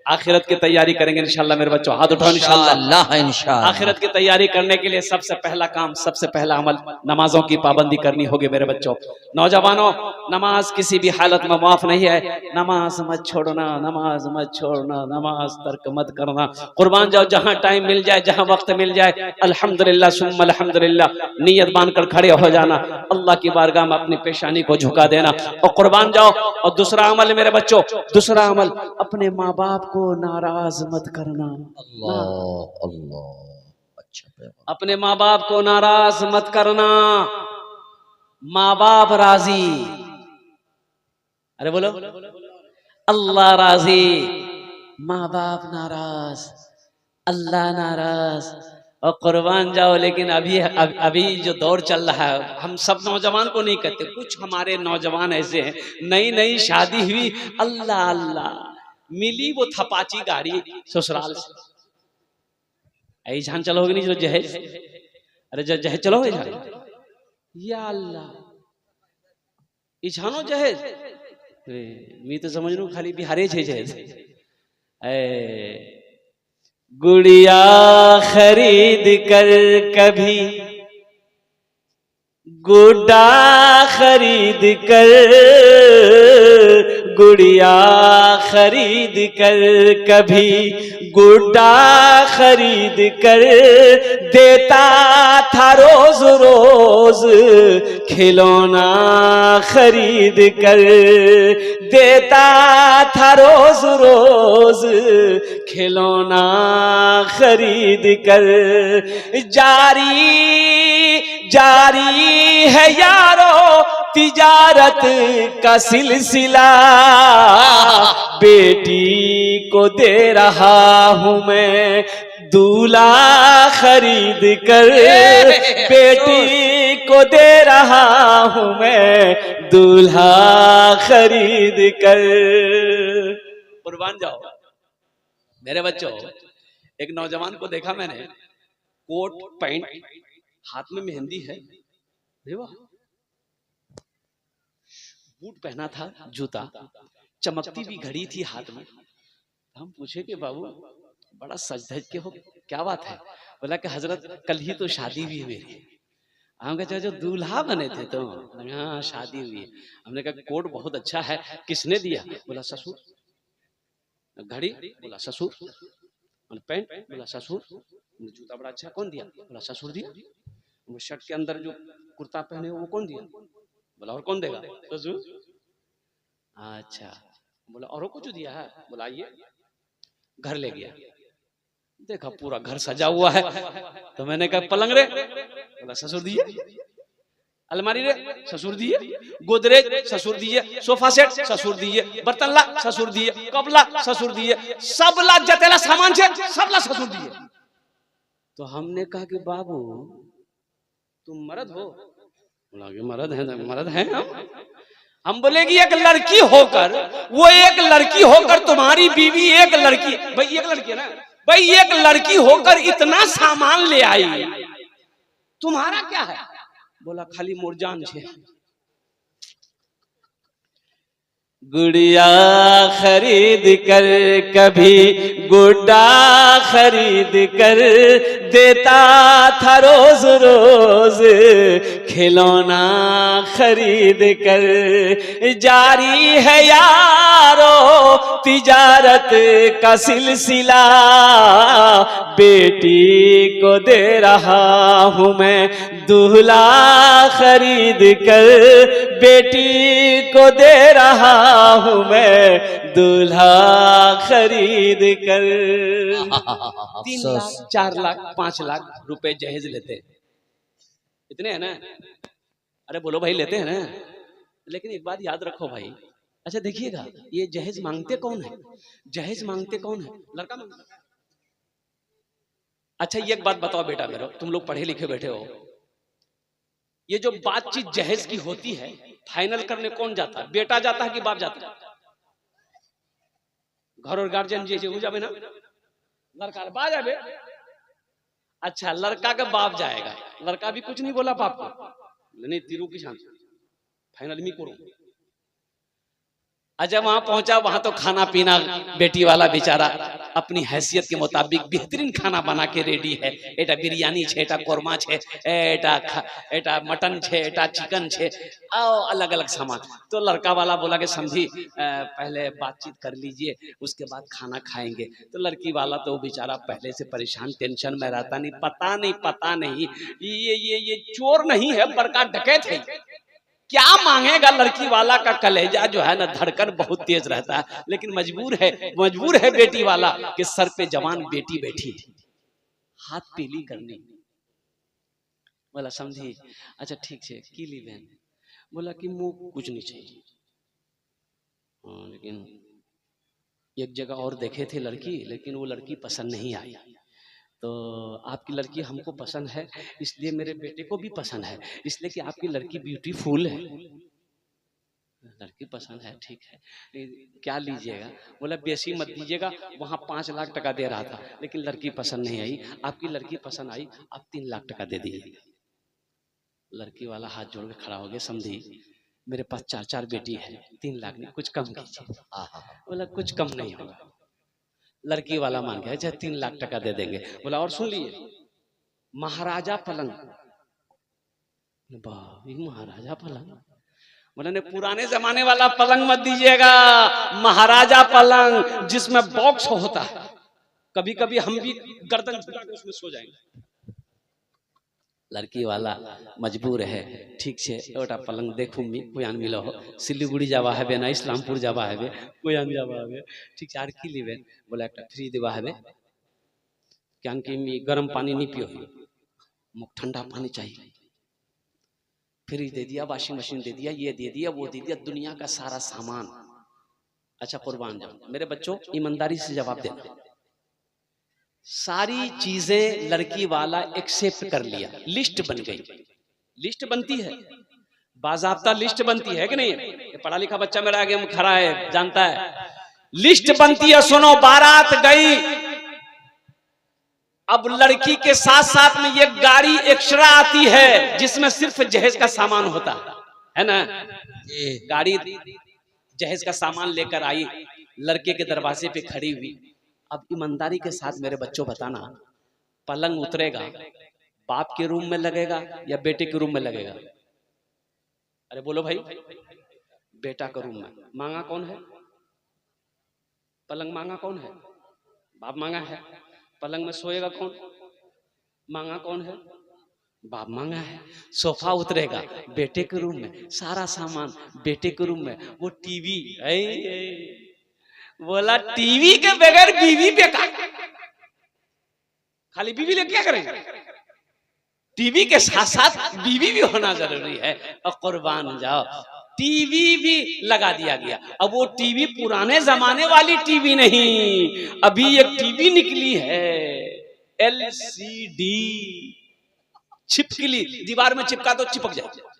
आखिरत की तैयारी करेंगे इंशाल्लाह मेरे बच्चों, हाथ उठाओ इंशाल्लाह। इंशाल्लाह आखिरत की तैयारी करने के लिए सबसे पहला काम, सबसे पहला अमल नमाजों की पाबंदी करनी होगी मेरे बच्चों। नौजवानों, नमाज किसी भी हालत में माफ नहीं है। नमाज मत छोड़ना, नमाज मत छोड़ना, नमाज तर्क मत करना। कुर्बान जाओ, जहां टाइम मिल जाए, जहां वक्त मिल जाए, अल्हम्दुलिल्लाह सुम्मा अल्हम्दुलिल्लाह नियत बांधकर खड़े हो जाना, अल्लाह की बारगाह में अपनी पेशानी को झुका देना और कुर्बान जाओ। और दूसरा अमल मेरे बच्चों, दूसरा अमल, अपने माँ बाप को नाराज मत करना। अल्लाह अल्लाह, अच्छा, अपने माँ बाप को नाराज मत करना। माँ बाप राजी, अरे बोलो, अल्लाह राजी, माँ बाप नाराज, अल्लाह नाराज। और कुर्बान जाओ, लेकिन अभी जो दौर चल रहा है, हम सब नौजवान को नहीं कहते, कुछ हमारे नौजवान ऐसे हैं, नई नई शादी हुई, अल्लाह अल्लाह, मिली वो थपाची गाड़ी ससुराल से, ऐ झान चलोगे नहीं जो जहेज, अरे जो जहेज चलोगे झान, या अल्लाह इछानो जहेज, मैं तो समझ लू खाली बिहारे छे जहेज। गुड़िया खरीद कर कभी गुड्डा खरीद कर, गुड़िया खरीद कर कभी गुड्डा खरीद कर, देता था रोज रोज खिलौना खरीद कर, देता था रोज रोज खिलौना खरीद कर। जारी है यारो तिजारत का सिलसिला, बेटी को दे रहा हूं मैं दूल्हा खरीद कर, बेटी को दे रहा हूं मैं दूल्हा खरीद कर। कुर्बान जाओ मेरे बच्चों, एक नौजवान को देखा मैंने, कोट पैंट, हाथ में मेहंदी है, बूट पहना था, जूता, चमकती भी घड़ी थी हाथ में। हम पूछे कि बाबू बड़ा सज धज के हो, क्या बात है? बोला कि हजरत कल ही तो शादी हुई है मेरी। हम कहा जो दूल्हा बने थे तो, हाँ शादी हुई है। हमने कहा कोट बहुत अच्छा है, किसने दिया? बोला ससुर। घड़ी? बोला ससुर। पैंट? बोला ससुर। जूता बड़ा अच्छा, कौन दिया? बोला ससुर दिया। वो शर्ट के अंदर जो कुर्ता पहने वो कौन दिया? बोला और कौन देगा? ससुर। अच्छा, बोला और कुछ दिया है? बोला ये घर ले गया, देखा पूरा घर सजा हुआ है। तो मैंने कहा पलंग रे? बोला ससुर दिए। अलमारी रे? ससुर दिए। गोदरेज? ससुर दिए। Sofa set? ससुर दिए। बर्तन ला? ससुर दिए। कपला? ससुर दिए। सब ला जतेला सामान छे सब ला ससुर दिए। तो हमने कहा कि बाबू तुम मर्द हो? बोला कि मर्द है, मर्द है हम बोले कि एक लड़की होकर, वो एक लड़की होकर तुम्हारी बीवी एक लड़की, भाई एक लड़की है ना भाई, एक लड़की होकर इतना सामान ले आई, तुम्हारा क्या है? बोला खाली मोरजान छे। गुड़िया खरीद कर कभी गुड्डा खरीद कर, देता था रोज रोज खिलौना खरीद कर। जारी है यारो तिजारत का सिलसिला, बेटी को दे रहा हूं मैं दूल्हा खरीद कर, बेटी को दे रहा हूं मैं दूल्हा खरीद कर। 3 लाख 4 लाख 5 लाख रुपए जहेज लेते, इतने है ना? अरे बोलो भाई लेते हैं ना? लेकिन एक बात याद रखो भाई, अच्छा देखिएगा, ये जहेज मांगते कौन है? जहेज मांगते कौन है? लड़का मांगता है। अच्छा ये एक बात बताओ बेटा मेरे, तुम लोग पढ़े लिखे बैठे हो, ये जो बातचीत जहेज की होती है, फाइनल करने कौन जाता है? बेटा जाता है कि बाप जाता है? घर और गार्जियन जे हो जावे ना, लड़का बाप जावे। अच्छा लड़का का बाप जाएगा, लड़का भी कुछ नहीं बोला बाप को, नहीं तीरू की शान फाइनल मी करूं। जब वहां पहुंचा वहां तो खाना पीना बेटी वाला बेचारा अपनी हैसियत के मुताबिक बेहतरीन खाना बना के रेडी है। एटा बिरयानी छे, एटा कोरमा छे, एटा मटन छे, एटा चिकन छे, अलग अलग सामान। तो लड़का वाला बोला कि समझी पहले बातचीत कर लीजिए, उसके बाद खाना खाएंगे। तो लड़की वाला तो बेचारा पहले से परेशान, टेंशन में रहता, नहीं पता नहीं ये चोर नहीं है, बड़का डकैत है, क्या मांगेगा। लड़की वाला का कलेजा जो है ना धड़कन बहुत तेज रहता है, लेकिन मजबूर है बेटी वाला कि सर पे जवान बेटी बैठी है, हाथ पीली करनी। बोला समझी अच्छा ठीक है की ली बहन। बोला कि मुंह कुछ नहीं चाहिए, लेकिन एक जगह और देखे थे लड़की, लेकिन वो लड़की पसंद नहीं आई। तो आपकी लड़की हमको पसंद है, इसलिए मेरे बेटे को भी पसंद है, इसलिए कि आपकी लड़की ब्यूटीफुल है। लड़की पसंद है ठीक है, क्या लीजिएगा। बोला बेसी मत दीजिएगा, वहाँ 5 लाख टका दे रहा था, लेकिन लड़की पसंद नहीं आई। आपकी लड़की पसंद आई, आप 3 लाख टका दे दीजिएगा। लड़की वाला हाथ जोड़ के खड़ा हो गया, समझी मेरे पास 4 बेटी है, 3 लाख नहीं, कुछ कम कीजिए। बोला कुछ कम नहीं होगा। लड़की वाला मान गया, चाहे 3 लाख टका दे देंगे। बोला और सुन लिए महाराजा पलंग। महाराजा पलंग बोला ने पुराने जमाने वाला पलंग मत दीजिएगा, महाराजा पलंग जिसमें बॉक्स होता है, कभी कभी हम भी गर्दन झुका के उसमें सो जाएंगे। लड़की वाला मजबूर है, ठीक है ओटा पलंग देखू मी कोई आन मिलो हो, सिलीगुड़ी जावा है ना इस्लामपुर जावा है कोई आन जावा है, ठीक है आर की लीबे। बोला एक फ्री देवा है क्या कि मी गर्म पानी नहीं पियो, मुख ठंडा पानी चाहिए। फ्रिज दे दिया, वॉशिंग मशीन दे दिया, ये दे दिया, वो दे दिया, दुनिया का सारा सामान। अच्छा कुर्बान जाओ मेरे बच्चों, ईमानदारी से जवाब देना। सारी चीजें लड़की वाला एक्सेप्ट कर लिया, लिस्ट बन गई। लिस्ट बनती है, बाज़ाब्ता लिस्ट बनती है कि नहीं? ये पढ़ा लिखा बच्चा मेरा आगे खड़ा है, जानता है लिस्ट बनती है। सुनो, बारात गई, अब लड़की के साथ साथ में ये गाड़ी एक्स्ट्रा आती है जिसमें सिर्फ जहेज का सामान होता है ना। गाड़ी जहेज का सामान लेकर आई, लड़के के दरवाजे पे खड़ी हुई। अब ईमानदारी के साथ मेरे बच्चों बताना, पलंग उतरेगा बाप के रूम में लगेगा या बेटे के रूम में लगेगा? अरे बोलो भाई, बेटा का रूम में। मांगा कौन है? पलंग मांगा कौन है? बाप मांगा है। पलंग में सोएगा कौन? मांगा कौन है? बाप मांगा है। सोफा उतरेगा बेटे के रूम में, सारा सामान बेटे के रूम में। वो टीवी बोला टीवी के बगैर बीवी बेकार, खाली बीवी लेके क्या करेंगे? टीवी के साथ साथ बीवी भी होना जरूरी है। और कुर्बान जाओ, टीवी भी लगा दिया गया। अब वो टीवी पुराने जमाने वाली टीवी नहीं, अभी एक टीवी निकली है LCD, छिपकली, दीवार में चिपका तो चिपक जाए।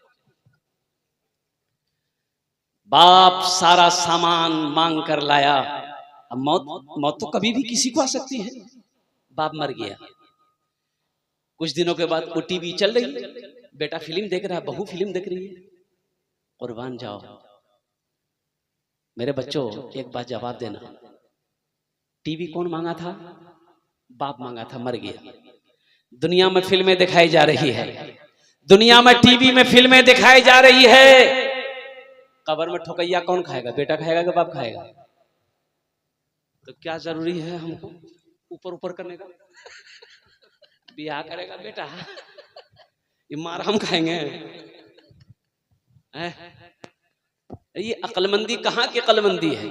बाप सारा सामान मांग कर लाया। अब मौत तो कभी भी किसी को आ सकती है। बाप मर गया, कुछ दिनों के बाद वो टीवी चल रही, बेटा फिल्म देख रहा है, बहू फिल्म देख रही है। कुर्बान जाओ मेरे बच्चों, एक बात जवाब देना, टीवी कौन मांगा था? बाप मांगा था, मर गया। दुनिया में फिल्में दिखाई जा रही है, दुनिया में टीवी में फिल्में दिखाई जा रही है। कब्र में ठोकैया कौन खाएगा? बेटा खाएगा कि बाप खाएगा? तो क्या जरूरी है हमको ऊपर ऊपर करने का? ब्याह करेगा बेटा, ये मार हम खाएंगे। ये अक्लमंदी कहाँ की अक्लमंदी है?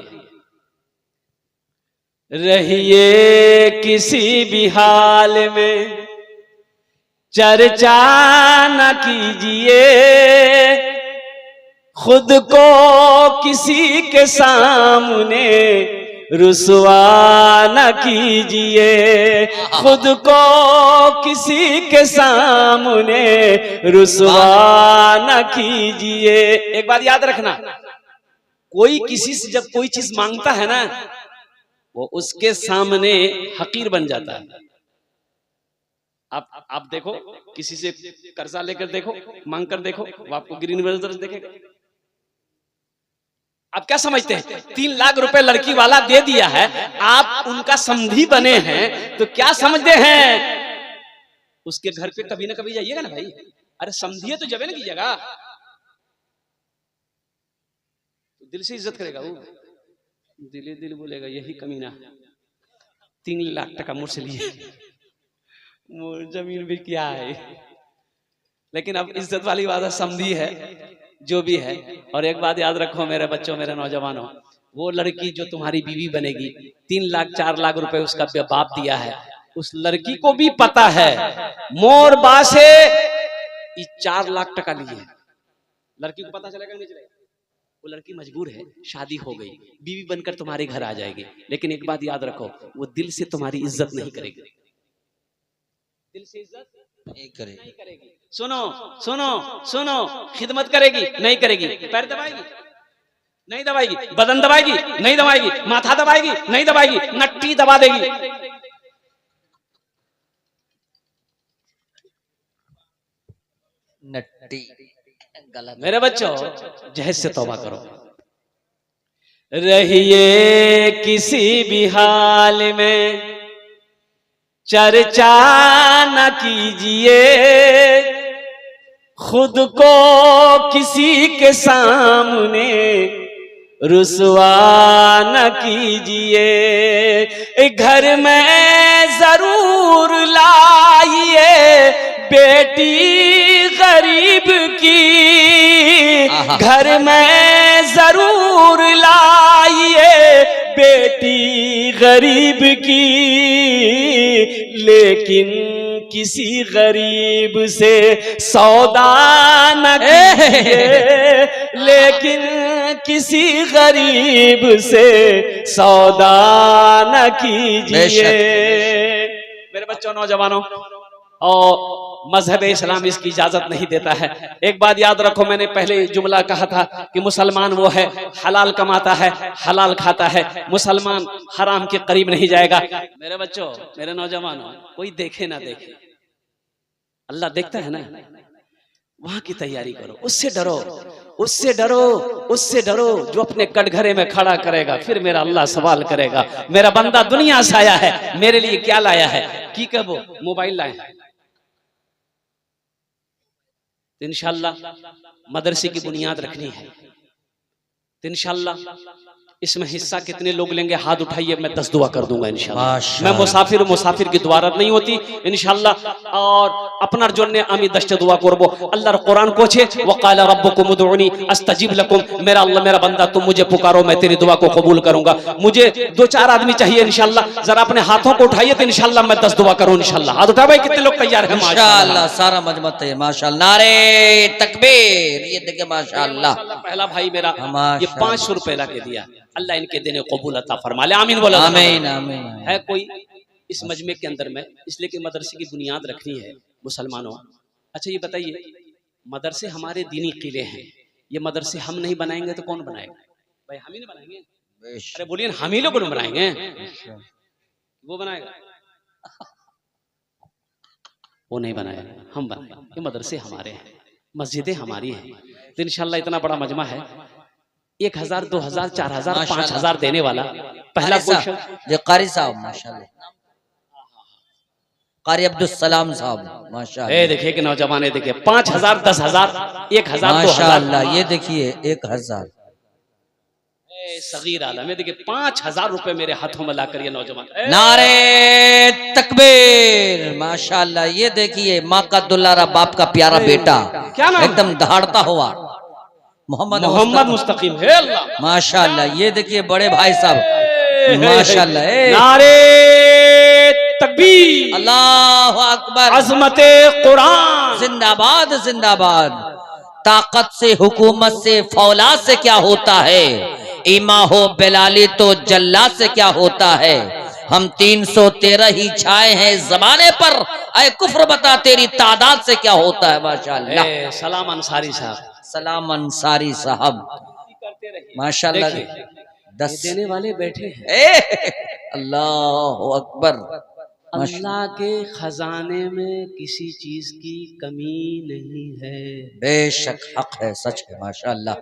रहिए किसी भी हाल में चर्चा न कीजिए, खुद को किसी के सामने रुसवा न कीजिए, खुद को किसी के सामने रुसवा न कीजिए। एक बात याद रखना, कोई किसी से जब कोई चीज मांगता है ना, वो उसके सामने हकीर बन जाता है। आप देखो, किसी से कर्जा लेकर देखो, मांग कर देखो, वो आपको ग्रीन वेल्डर्स देखेगा। आप क्या समझते हैं 3 लाख रुपए लड़की वाला दे दिया है, आप उनका समधी बने हैं, तो क्या समझते हैं उसके घर पे कभी ना कभी जाइएगा ना भाई। अरे समझिए तो जबे ना कीजिएगा, दिल से इज्जत करेगा वो, दिले दिल बोलेगा यही कमीना 3 लाख टका मुझसे लिए, जमीन भी क्या है। लेकिन अब इज्जत वाली बात है, समझी है जो भी है। और एक बात याद रखो मेरे बच्चों, मेरे नौजवानों, वो लड़की जो तुम्हारी बीवी बनेगी 3 लाख 4 लाख रुपए उसका बाप दिया है, उस लड़की को भी पता है मोर बासे 4 लाख टका लिए। लड़की को पता चलेगा नहीं चलेगा? वो लड़की मजबूर है, शादी हो गई, बीवी बनकर तुम्हारे घर आ जाएगी, लेकिन एक बात याद रखो, वो दिल से तुम्हारी इज्जत नहीं करेगी, दिल से इज्जत नहीं करेगी। सुनो सुनो सुनो, खिदमत करेगी नहीं करेगी, पैर दबाएगी नहीं दबाएगी, बदन दबाएगी नहीं दबाएगी, माथा दबाएगी नहीं दबाएगी, नट्टी दबा देगी। नट्टी गलत। मेरे बच्चों जहज से तौबा करो, रहिए किसी भी हाल में चर्चा न कीजिए, खुद को किसी के सामने रुसवा न कीजिए, घर में जरूर लाइए बेटी गरीब की, घर में जरूर लाइए बेटी गरीब की, लेकिन किसी गरीब से सौदा न कीजिए, लेकिन किसी गरीब से सौदा न कीजिए। मेरे बच्चों नौजवानों, और मजहब इस्लाम इसकी इजाजत नहीं देता है। एक बात याद रखो, मैंने पहले जुमला कहा था कि मुसलमान वो है हलाल कमाता है हलाल खाता है, मुसलमान हराम के करीब नहीं जाएगा। मेरे बच्चों मेरे नौजवानों, कोई देखे ना देखे, अल्लाह देखता है ना, वहां की तैयारी करो, उससे डरो, उससे डरो, उससे डरो जो अपने कटघरे में खड़ा करेगा, फिर मेरा अल्लाह सवाल करेगा, मेरा बंदा दुनिया से आया है, मेरे लिए क्या लाया है? की कहो मोबाइल लाए, इंशाअल्लाह मदरसे की बुनियाद रखनी है, तो इंशाअल्लाह इसमें हिस्सा कितने लोग लेंगे हाथ उठाइए, मैं 10 दुआ कर दूंगा इंशाअल्लाह। मैं मुसाफिर, मुसाफिर की दुआ रद्द नहीं होती इंशाअल्लाह। और अपना जन्ने आमी दश्त दुआ करबो, अल्लाह कुरान कोछे वकाला रब्बुकुम उदउनी अस्तजिब लकुम, मेरा अल्लाह मेरा बंदा तुम मुझे पुकारो मैं तेरी दुआ को कबूल करूंगा। मुझे 2-4 आदमी चाहिए इंशाअल्लाह, जरा अपने हाथों को उठाइए तो इंशाअल्लाह मैं 10 दुआ करूं इंशाअल्लाह। हाथ उठा भाई, कितने लोग तैयार हैं? माशाअल्लाह, सारा मजमा है माशाअल्लाह, नारे तकबीर। ये देखिए माशाअल्लाह, पहला भाई मेरा ये 500 रुपए ला के दिया, अल्लाह इनके देने कबूल अता फरमा ले, आमीन बोलो। आमीन आमीन। है कोई इस मजमे के अंदर में, इसलिए कि मदरसे की बुनियाद रखनी है मुसलमानों। अच्छा ये बताइए, मदरसे हमारे दीनी किले हैं, ये मदरसे हम नहीं बनाएंगे तो कौन बनाएगा? भाई हम ही नहीं बनाएंगे, अरे बोलिए हम ही लोग बनाएंगे, वो बनाएगा? वो नहीं बनाएगा, हम बनाएंगे। ये मदरसे हमारे हैं, मस्जिदें हमारी हैं, तो इंशाल्लाह इतना बड़ा मजमा है, 1000 2000 4000 5000 देने वाला पहला क्वेश्चन जो कारी साहब माशाल्लाह, कारी अब्दुल सलाम साहब माशाल्लाह, ये देखिए कि नौजवान, देखिए 5000 10,000 1000 माशाल्लाह, ये देखिए 1000 सगीर आलम है, देखिए 5000 रुपए मेरे हाथों में लाकर ये नौजवान, नारे तकबीर माशाल्लाह। ये देखिए माँ का दुलारा बाप का प्यारा बेटा, क्या नाम? एकदम दहाड़ता हुआ मोहम्मद मुस्तकीम है अल्लाह माशाल्लाह। ये देखिए बड़े भाई साहब माशाल्लाह, नारे तकबीर, अल्लाह अकबर, अज़मते कुरान, जिंदाबाद जिंदाबाद। ताकत से, हुकूमत से, फौलाद से क्या होता है, ईमा हो बेलाली तो जल्लाद से क्या होता है। हम 313 ही छाए हैं जमाने पर, ऐ कुफ्र बता तेरी तादाद से क्या होता है। माशाल्लाह, सलाम अंसारी साहब, सलाम अंसारी साहब माशाल्लाह। 10 देने वाले बैठे हैं, अल्लाह अकबर। अल्लाह के खजाने में किसी चीज की कमी नहीं है, बेशक हक है, सच है माशाल्लाह।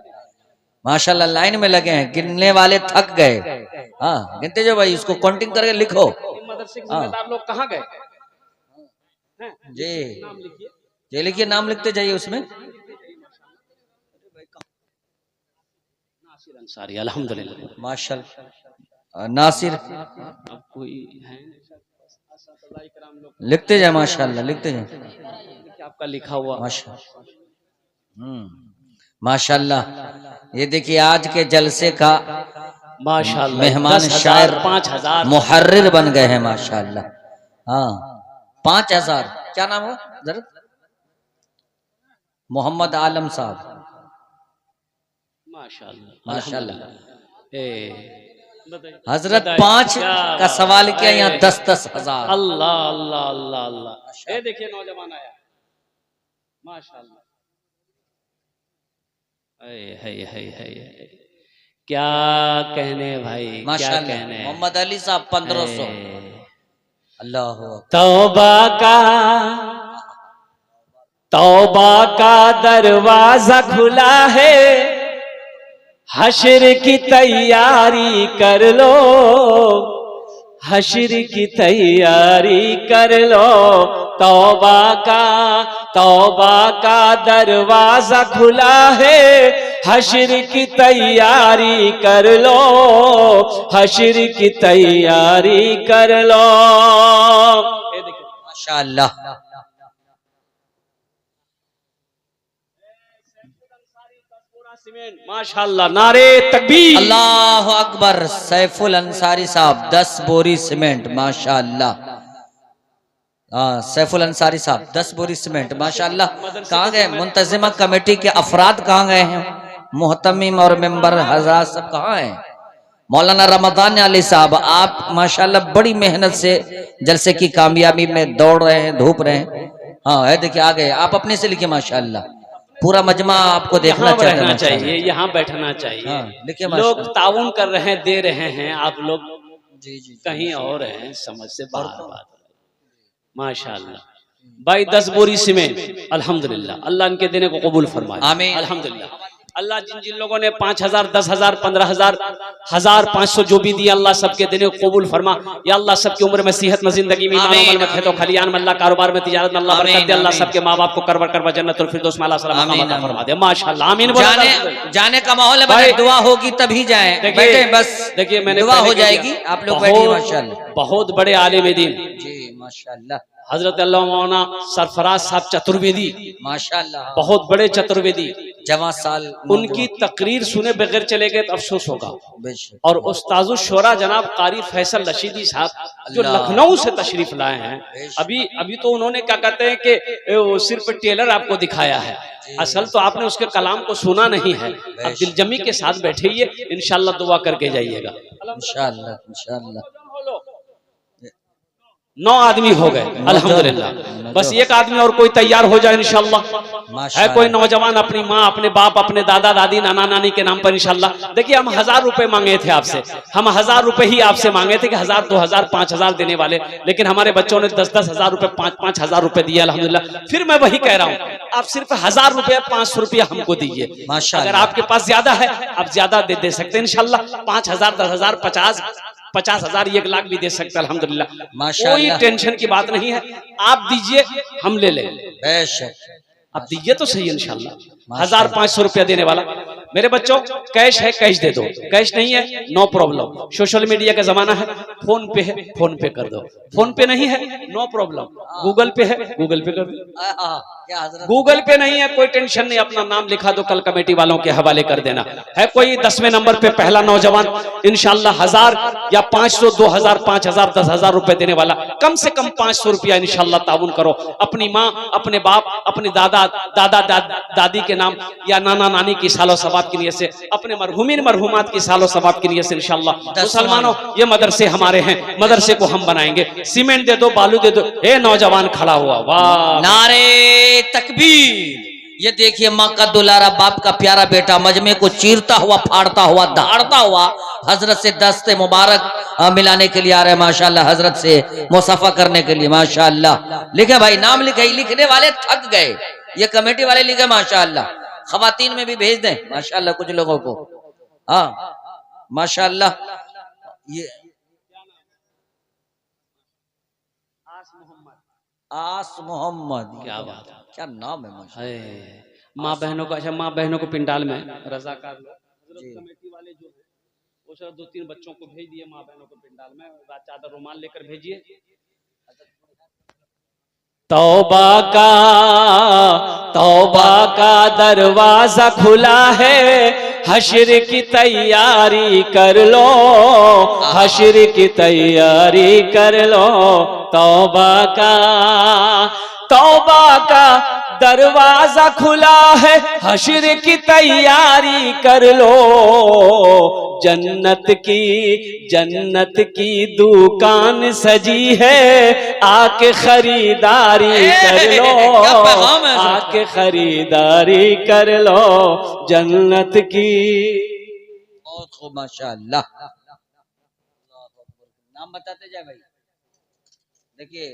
माशाल्लाह लाइन में लगे हैं, गिनने वाले थक गए। हाँ गिनते जाओ भाई, इसको काउंटिंग करके लिखो। मदरसे के जिम्मेदार लोग कहाँ गए हैं? जी नाम लिखिए। ये लिखिए, नाम लिखते जाइए उसमें। नासिर अंसारी, अल्हम्दुलिल्लाह। माशाल्लाह नासिर, अब कोई है लिखते जाए माशाल्लाह, लिखते जाए। आपका लिखा हुआ माशाल्लाह। ये देखिए आज के जलसे का माशाल्लाह मेहमान शायर 5000 मुहर्रिर बन गए हैं माशाल्लाह। हाँ 5000, क्या नाम हो जरा? मोहम्मद आलम साहब, माशाल्लाह माशाल्लाह। हजरत 5 का सवाल किया, यहाँ 10-10 हजार। अल्लाह अल्लाह अल्लाह अल्लाह। ये देखिए नौजवान आया, माशाल्लाह। है क्या कहने भाई, क्या कहने। मोहम्मद अली साहब 1500। अल्लाह तौबा का दरवाजा खुला है, हश्र की तैयारी कर लो, हश्र की तैयारी कर लो। तौबा का दरवाजा खुला है, हश्र की तैयारी कर लो, हश्र की तैयारी कर लो। माशाअल्लाह। माशाअल्लाह, नारे तकबीर, अल्लाह अकबर। सैफुल अंसारी साहब 10 बोरी सीमेंट, माशाअल्लाह। सैफुल अंसारी साहब 10 बोरी सीमेंट, माशाअल्लाह। कहाँ गए मुंतजिमा कमेटी के अफराद, कहाँ गए हैं? मुहतमिम और मेंबर हजरात सब कहाँ हैं? मौलाना रमजान अली साहब, आप माशाअल्लाह बड़ी मेहनत से जलसे की कामयाबी में दौड़ रहे हैं, धूप रहे हैं। हाँ है, देखिए आ गए। आप अपने से लिखिए माशाअल्लाह। पूरा मजमा आपको देखना चाहिए, यहाँ बैठना चाहिए। देखिए लोग ताउन कर रहे हैं, दे रहे हैं, आप लोग जी कहीं और हैं, समझ से बाहर बात। माशाअल्लाह भाई 10 बोरी सीमेंट, अल्हम्दुलिल्लाह। अल्लाह इनके देने को कबूल फरमाए, आमीन अल्हम्दुलिल्लाह। अल्लाह जिन जिन लोगों ने 5000, 10,000, 15,000, 1500 जो भी दिया, अल्लाह सबके देने को कबूल फरमा। या अल्लाह सबकी उम्र में, सेहत में, जिंदगी में, ईमान में, तो खलियान में, अल्लाह कारोबार में, तिजारत में अल्लाह बरकत दे। अल्लाह सबके माँ बाप को करवा जन्नतुल फिरदौस में अल्लाह फरमा दे। माशाअल्लाह आमीन। जाने का माहौल है भाई, दुआ होगी तभी जाएं। बैठे बस, देखिए मैंने दुआ हो जाएगी, आप लोग बैठिए माशाअल्लाह। बहुत बड़े आलिम दीन जी माशाअल्लाह, हजरत अल्लाह मौलाना सरफराज साहब चतुर्वेदी, माशाअल्लाह बहुत बड़े चतुर्वेदी। जवां साल उनकी तकरीर सुने बगैर चले गए तो अफसोस होगा। और उस्ताजुल शोरा जनाब कारी फैसल रशीदी साहब जो लखनऊ से तशरीफ लाए हैं, अभी तो उन्होंने क्या कहते हैं कि वो सिर्फ टेलर आपको दिखाया है, असल तो आपने उसके कलाम को सुना नहीं है। अब दिलजमी के साथ बैठिए, इंशाल्लाह दुआ करके जाइएगा। इंशाल्लाह इंशाल्लाह। 9 आदमी हो गए अल्हम्दुलिल्लाह। बस एक आदमी और कोई तैयार हो जाए इंशाल्लाह। है कोई नौजवान अपनी माँ, अपने बाप, अपने दादा दादी, नाना नानी के नाम पर इंशाल्लाह। देखिए हम 1000 रुपए मांगे थे आपसे, हम 1000 रुपए ही आपसे मांगे थे कि 1000, 2000, 5000 देने वाले, लेकिन हमारे बच्चों ने 10-10 हजार रुपए, 5-5 हजार रुपए दिए अल्हम्दुलिल्लाह। फिर मैं वही कह रहा हूँ, आप सिर्फ 1000 रुपया 500 रुपया हमको दीजिए। अगर आपके पास ज्यादा है आप ज्यादा दे सकते हैं इंशाल्लाह। 5000, 10,000, 50,000, 1 लाख भी दे सकते हैं अल्हम्दुलिल्लाह। कोई टेंशन की बात नहीं है, आप दीजिए हम ले लें। आप दीजिए तो सही इंशाल्लाह। 1500 रुपया देने वाला। मेरे बच्चों कैश है कैश दे दो, कैश नहीं है नो प्रॉब्लम। सोशल मीडिया का जमाना है, फोन पे है फोन पे कर दो, फोन पे नहीं है नो प्रॉब्लम, गूगल पे है गूगल पे कर दो, गूगल पे नहीं है कोई टेंशन नहीं, अपना नाम लिखा दो, कल कमेटी वालों के हवाले कर देना। है कोई 10वें नंबर पे पहला नौजवान इंशाल्लाह 1000 या 500, 2000, 5000, 10,000 रुपए देने वाला, कम से कम 500 रुपया इंशाल्लाह ताउन करो। अपनी माँ, अपने बाप, अपने दादा दादी के नाम या नाना नानी की सालो सवाब की नियत से, अपने मरहुमीन मरहुमात की सालो सवाब की नियत से इंशाल्लाह। मुसलमानों ये मदरसे हमारे हैं, मदरसे को हम बनाएंगे। सीमेंट दे दो, बालू दे दो। हे नौजवान खड़ा हुआ, वाह नारे तकबीर। ये देखिए माँ का दुलारा, बाप का प्यारा बेटा मजमे को चीरता हुआ, फाड़ता हुआ, दहाड़ता हुआ हजरत से दस्ते मुबारक मिलाने के लिए आ रहे हैं माशाल्लाह, हजरत से मुसाफा करने के लिए माशाल्लाह। लिखे भाई, नाम लिखे, लिखने वाले थक गए, ये कमेटी वाले लिखे माशाल्लाह। खवातीन में भी भेज दें माशाल्लाह कुछ लोगों को। हाँ माशाल्लाह। ये आस मोहम्मद, क्या बात है, क्या नाम है माशाल्लाह। है। माँ बहनों को, अच्छा माँ बहनों को पिंडाल में रजाकार लोग, जी। कमेटी वाले जो है वो सब 2-3 बच्चों को भेज दिए माँ बहनों को पिंडाल में, चादर रुमाल लेकर भेजिए। तौबा का दरवाजा खुला है, हश्र की तैयारी कर लो, हश्र की तैयारी कर लो। तौबा का दरवाजा खुला है, हश्र की तैयारी कर लो। जन्नत की दुकान सजी है, आके खरीदारी कर लो, आके खरीदारी कर लो जन्नत की। बहुत खूब माशाल्लाह। नाम बताते जाए भाई। देखिए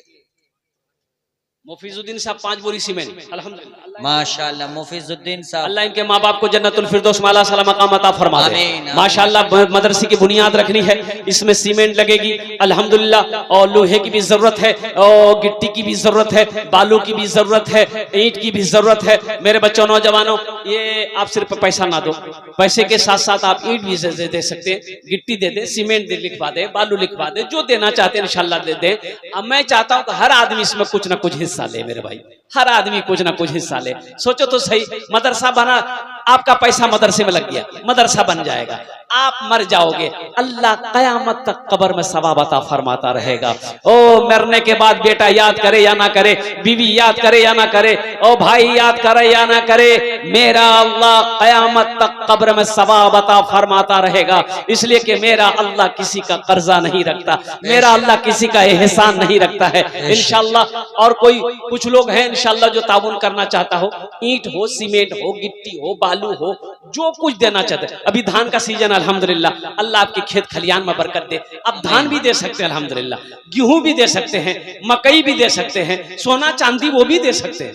मुफीजुद्दीन साहब 5 बोरी सीमेंट, अल्हम्दुलिल्लाह माशाल्लाह मुफीजुद्दीन साहब, अल्लाह इनके माँ बाप को जन्नतुल फिरदौस माला सला मकाम अता फरमा दे। माशाल्लाह मदरसे की बुनियाद रखनी है, इसमें सीमेंट लगेगी अल्हम्दुलिल्लाह, और लोहे की भी जरूरत है, और गिट्टी की भी जरूरत है, बालू की भी जरूरत है, ईंट की भी जरूरत है। मेरे बच्चों नौजवानों, ये आप सिर्फ पैसा ना दो, पैसे के साथ साथ आप ईंट भी दे सकते हैं, गिट्टी दे दे, सीमेंट लिखवा दे, बालू लिखवा दे, जो देना चाहते हैं इंशाल्लाह दे दे। अब मैं चाहता हूं कि हर आदमी इसमें कुछ ना कुछ हिस्सा ले मेरे भाई, हर आदमी कुछ ना कुछ हिस्सा ले। सोचो तो सही, मदरसा बना, आपका पैसा मदरसे में लग गया, मदरसा बन जाएगा, आप मर जाओगे, अल्लाह कयामत तक कब्र में सवाब अता फरमाता रहेगा। ओ मरने के बाद बेटा याद करे या ना करे, बीवी याद करे या ना करे, ओ भाई याद करे या ना करे, मेरा अल्लाह कयामत तक कब्र में सवाब अता फरमाता रहेगा। इसलिए कि मेरा अल्लाह किसी का कर्जा नहीं रखता, मेरा अल्लाह किसी का एहसान नहीं रखता है इंशाल्लाह। और कोई कुछ लोग हैं इंशाल्लाह जो ताउन करना चाहता हो, ईंट हो, सीमेंट हो, गिट्टी हो, बालू हो, जो कुछ देना चाहते। अभी धान का सीजन अल्हम्दुलिल्लाह, अल्लाह आपके खेत खलियान में बरकत दे। अब धान भी दे सकते हैं अल्हम्दुलिल्लाह, गेहूं भी दे सकते हैं, मकई भी दे सकते हैं, सोना चांदी वो भी दे सकते हैं।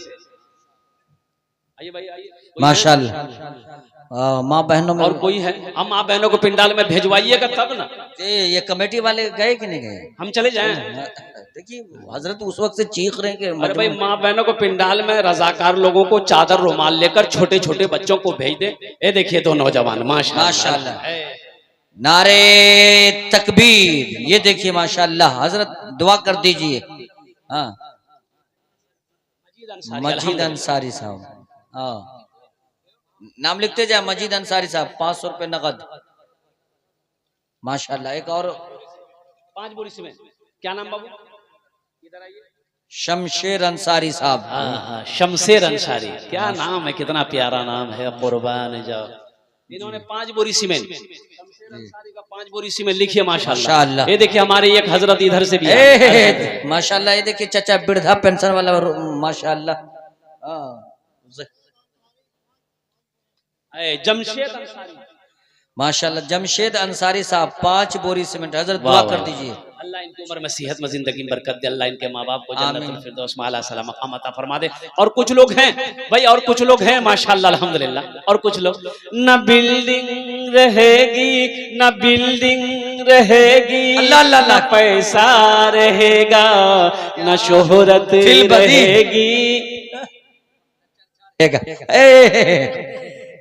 आइए भाई आइए माशाल्लाह। माँ बहनों में और कोई है, हम माँ बहनों को पिंडाल में भेजवाइएगा तब ना। ये कमेटी वाले गए कि नहीं गए? हम चले जाएं। देखिए हजरत उस वक्त से चीख रहे हैं कि अरे भाई माँ बहनों को पिंडाल में रजाकार लोगों को चादर रुमाल लेकर छोटे छोटे बच्चों को भेज दे। ये देखिए 2 नौजवान माशाल्लाह, नारे तकबीर। ये देखिए माशाल्लाह, हजरत दुआ कर दीजिए। हाँ मजीद अंसारी साहब, हाँ नाम लिखते जाए, मजीद अंसारी साहब 500 रुपए नगद माशाल्लाह। एक और 5 बोरी सीमेंट, क्या नाम बाबू? शमशेर अंसारी साहब। हाँ शमशेर अंसारी, क्या नाम है, कितना प्यारा नाम है, कुर्बान जाओ। इन्होंने 5 बोरी सीमेंट, शमशेर अंसारी का 5 बोरी सीमेंट लिखिए माशाल्लाह। ये देखिए हमारे एक हजरत इधर से भी माशाल्लाह। ये देखिए चाचा वृद्धा पेंशन वाला माशाल्लाह। जमशेद अंसारी माशाल्लाह, जमशेद अंसारी साहब 5 बोरी सीमेंट। हजरत दुआ कर दीजिए, अल्लाह इनकी उम्र में सेहत में जिंदगी में बरकत दे, अल्लाह इनके माँ बाप को जन्नतुल फिरदौस माला सलाम मकाम अता फरमा दे। और कुछ लोग हैं भाई, और कुछ लोग हैं माशाल्लाह अल्हम्दुलिल्लाह, और कुछ लोग, न बिल्डिंग रहेगी न बिल्डिंग रहेगी, अल्लाह पैसा रहेगा न शोहरत रहेगी,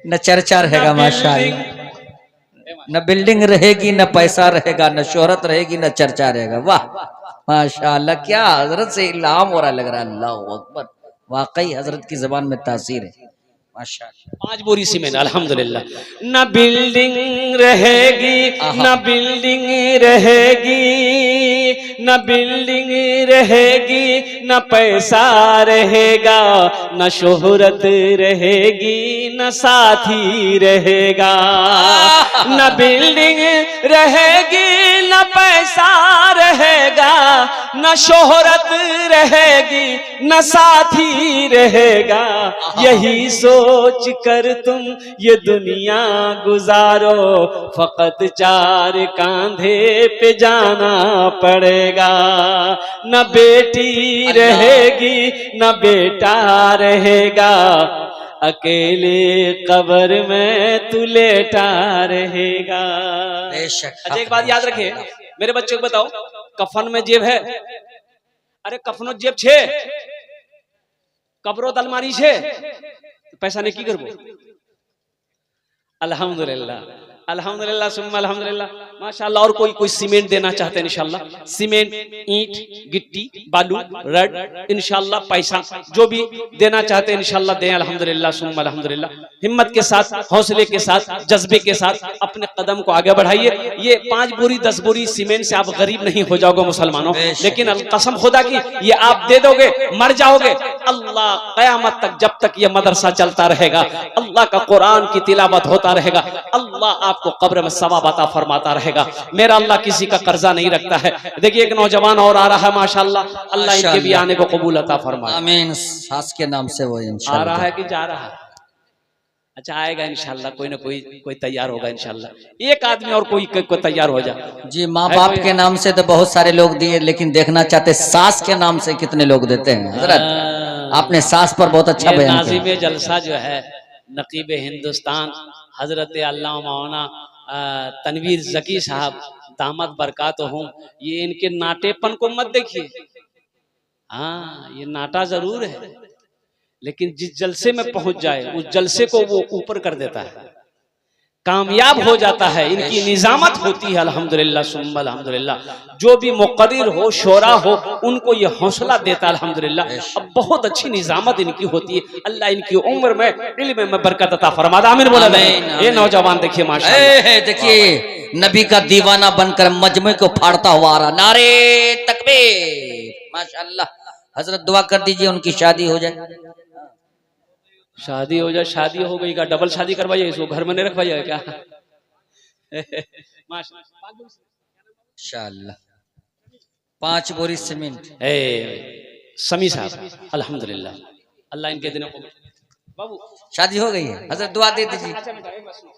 न चर्चा रहेगा माशाल्लाह, न बिल्डिंग रहेगी, न पैसा रहेगा, न शोहरत रहेगी, न चर्चा रहेगा। वाह माशाल्लाह, क्या हजरत से इल्हाम हो रहा लग रहा है। अल्लाह अकबर, वाकई हजरत की जबान में तासीर है माशाल्लाह। 5 बोरी सीमेंट अल्हम्दुलिल्लाह। न बिल्डिंग रहेगी न बिल्डिंग रहेगी, न बिल्डिंग रहेगी न पैसा रहेगा, न शोहरत रहेगी न साथी रहेगा, न बिल्डिंग रहेगी न पैसा रहेगा, न शोहरत रहेगी न साथी रहेगा, यही सोच कर तुम ये दुनिया गुजारो, फकत 4 कांधे पे जाना पड़ेगा, न बेटी रहेगी न बेटा रहेगा, अकेले कब्र में तू लेटा रहेगा। बेशक। अच्छा एक बात याद रखे मेरे बच्चों को बताओ, कफन में जेब है? अरे कफनो जेब छे, कब्रो अलमारी छे, पैसा ने की करबो? अल्हम्दुलिल्लाह अल्हम्दुलिल्लाह सुम्मा अल्हम्दुलिल्लाह माशाअल्लाह। और कोई सीमेंट देना चाहते हैं इंशाल्लाह, सीमेंट, ईंट, गिट्टी, बालू, रड, इंशाल्लाह पैसा जो भी देना चाहते हैं इंशाल्लाह दें। अल्हम्दुलिल्लाह सुम्मा अल्हम्दुलिल्लाह। हिम्मत के साथ, हौसले के साथ, जज्बे के साथ अपने कदम को आगे बढ़ाइए। ये 5 बोरी 10 बोरी सीमेंट से आप गरीब नहीं हो जाओगे मुसलमानों, लेकिन कसम खुदा की ये आप दे दोगे मर जाओगे। अल्लाह कयामत तक जब तक ये मदरसा चलता रहेगा, अल्लाह का कुरान की तिलावत होता रहेगा, अल्लाह आपको कब्र में सवाब अता फरमाता रहेगा। मेरा अल्लाह किसी का कर्जा नहीं रखता है। देखिए एक नौजवान और आ रहा है माशाअल्लाह, अल्लाह इनके भी आने को कबूल अता फरमाए। आमीन। सास के नाम से वो आ इंशाल्लाह रहा है कि जा रहा है? अच्छा आएगा इंशाल्लाह, कोई ना कोई तैयार होगा इंशाल्लाह। एक आदमी और कोई तैयार हो जाए जी। माँ बाप के नाम से तो बहुत सारे लोग दिए, लेकिन देखना चाहते सास के नाम से कितने लोग देते हैं। हजरत आपने सास पर बहुत अच्छा बयान किया। नाज़िम जलसा जो है नकीब हिंदुस्तान हजरत अल्लामा मौलाना तनवीर जकी साहब दामद बरकातहुम, ये इनके नाटेपन को मत देखिए। हाँ ये नाटा जरूर है, लेकिन जिस जलसे में पहुंच जाए उस जलसे को वो ऊपर कर देता है, कामयाब हो जाता है। इनकी निजामत होती है अल्हम्दुलिल्लाह सुम्मा अल्हम्दुलिल्लाह। जो भी मुक़र्रिर हो, शोरा हो, उनको ये हौसला देता है अल्हम्दुलिल्लाह। अब बहुत अच्छी निजामत इनकी होती है। अल्लाह इनकी उम्र में, इल्म में बरकत अता फरमाए। आमीन बोला। ये नौजवान देखिए माशाअल्लाह, देखिए नबी का दीवाना बनकर मजमे को फाड़ता हुआ आ रहा। नारे तकबीर माशाअल्लाह। हजरत दुआ कर दीजिए उनकी शादी हो जाए। शादी हो जाए? शादी हो गई का डबल शादी करवाइए, इसको घर में नहीं रखवाइए क्या? माशाअल्लाह 5 बोरी सीमेंट। समी साहब अल्हम्दुलिल्लाह, अल्लाह इनके दिनों को। बाबू शादी हो गई है, हजरत दुआ दे दीजिए। अच्छा बेटा एक बात सुनो,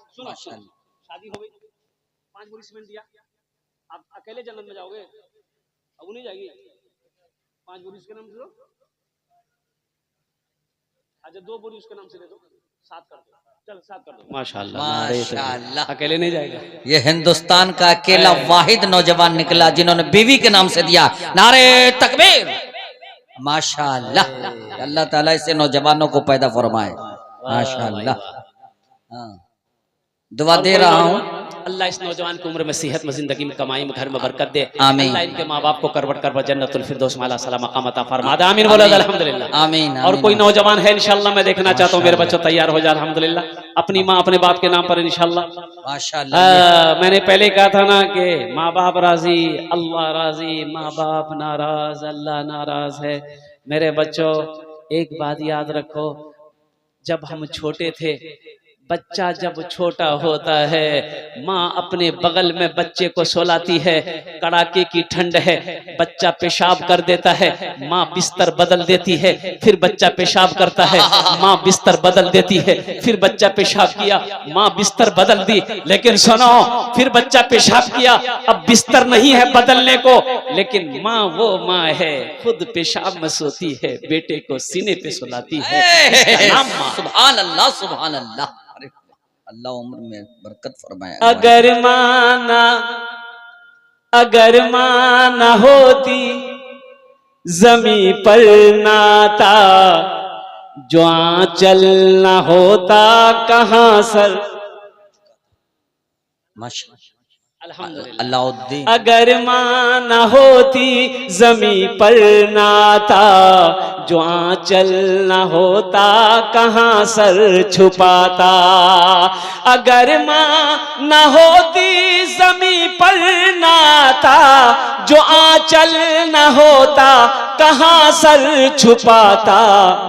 शादी हो गई, 5 बोरी सीमेंट दिया, आप अकेले जन्नत में जाओगे? अब नहीं जाएगी। 5 बोरी उसके नाम से दो, अच्छा 2 बोरी उसके नाम से दे दो, 7 कर दो, चल 7 कर दो। माशाअल्लाह माशाअल्लाह। अकेले नहीं जाएगा। ये हिंदुस्तान का अकेला वाहिद नौजवान निकला जिन्होंने बीवी के नाम से दिया। नारे तकबीर माशाअल्लाह। अल्लाह ताला ऐसे नौजवानों को पैदा फरमाए माशाअल्लाह। हाँ दुआ दे रहा हूँ, अल्लाह इस नौजवान की उम्र में सेहत में, जिंदगी में, कमाई में, घर में बरकत दे। आमीन। अल्लाह इनके माँ बाप को करवट कर जन्नतुल फिरदौस में अल्लाह मकाम अता फरमा दे। आमीन बोला अल्हम्दुलिल्लाह। आमीन। और कोई नौजवान है इंशाल्लाह मैं देखना चाहता हूँ, मेरे बच्चों तैयार हो जाए अल्हम्दुलिल्लाह, अपनी माँ अपने बाप के नाम पर इंशाल्लाह माशाअल्लाह। मैंने पहले कहा था ना कि माँ बाप राजी अल्लाह राजी, माँ बाप नाराज अल्लाह नाराज है। मेरे बच्चों एक बात याद रखो, जब हम छोटे थे, बच्चा जब छोटा होता है, माँ अपने बगल में बच्चे को सोलाती है, कड़ाके की ठंड है, बच्चा पेशाब कर देता है, माँ बिस्तर बदल देती है, फिर बच्चा पेशाब करता है, माँ बिस्तर बदल देती है, फिर बच्चा पेशाब किया, माँ बिस्तर बदल दी, लेकिन सुनो फिर बच्चा पेशाब किया, अब बिस्तर नहीं है बदलने को, लेकिन माँ वो माँ है, खुद पेशाब में सोती है, बेटे को सीने पे सुलाती है। इसका नाम माँ। सुभान अल्लाह सुभान अल्लाह। अल्लाह उम्र में बरकत फरमाए। अगर माँ ना होती जमी पर नाता, जो आंचल ना होता कहाँ सर। अल्लाह अगर माँ न होती जमी पर नाता, जो आंचल न होता कहाँ सर छुपाता। अगर माँ न होती जमी पर नाता, जो आंचल न होता कहाँ सर छुपाता।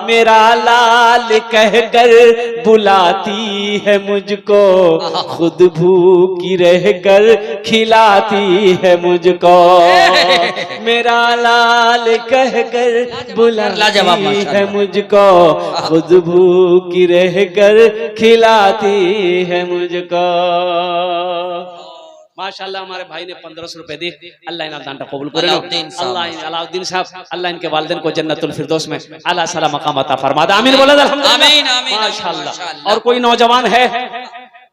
मेरा लाल कहकर बुलाती है मुझको, खुद भूखी रहकर खिलाती है मुझको। मेरा लाल कहकर बुलाती है मुझको, खुद भूखी रहकर खिलाती है मुझको। माशाल्लाह हमारे भाई ने 1500 रुपए दी। अल्लाह इनाम दान कबूल करे। अलाउद्दीन साहब, अल्लाह इनके वालिदैन को जन्नतुल फिरदौस में आला साला मकाम अता फरमा दे। आमीन बोला अल्हम्दुलिल्लाह। माशाल्लाह। और कोई नौजवान है?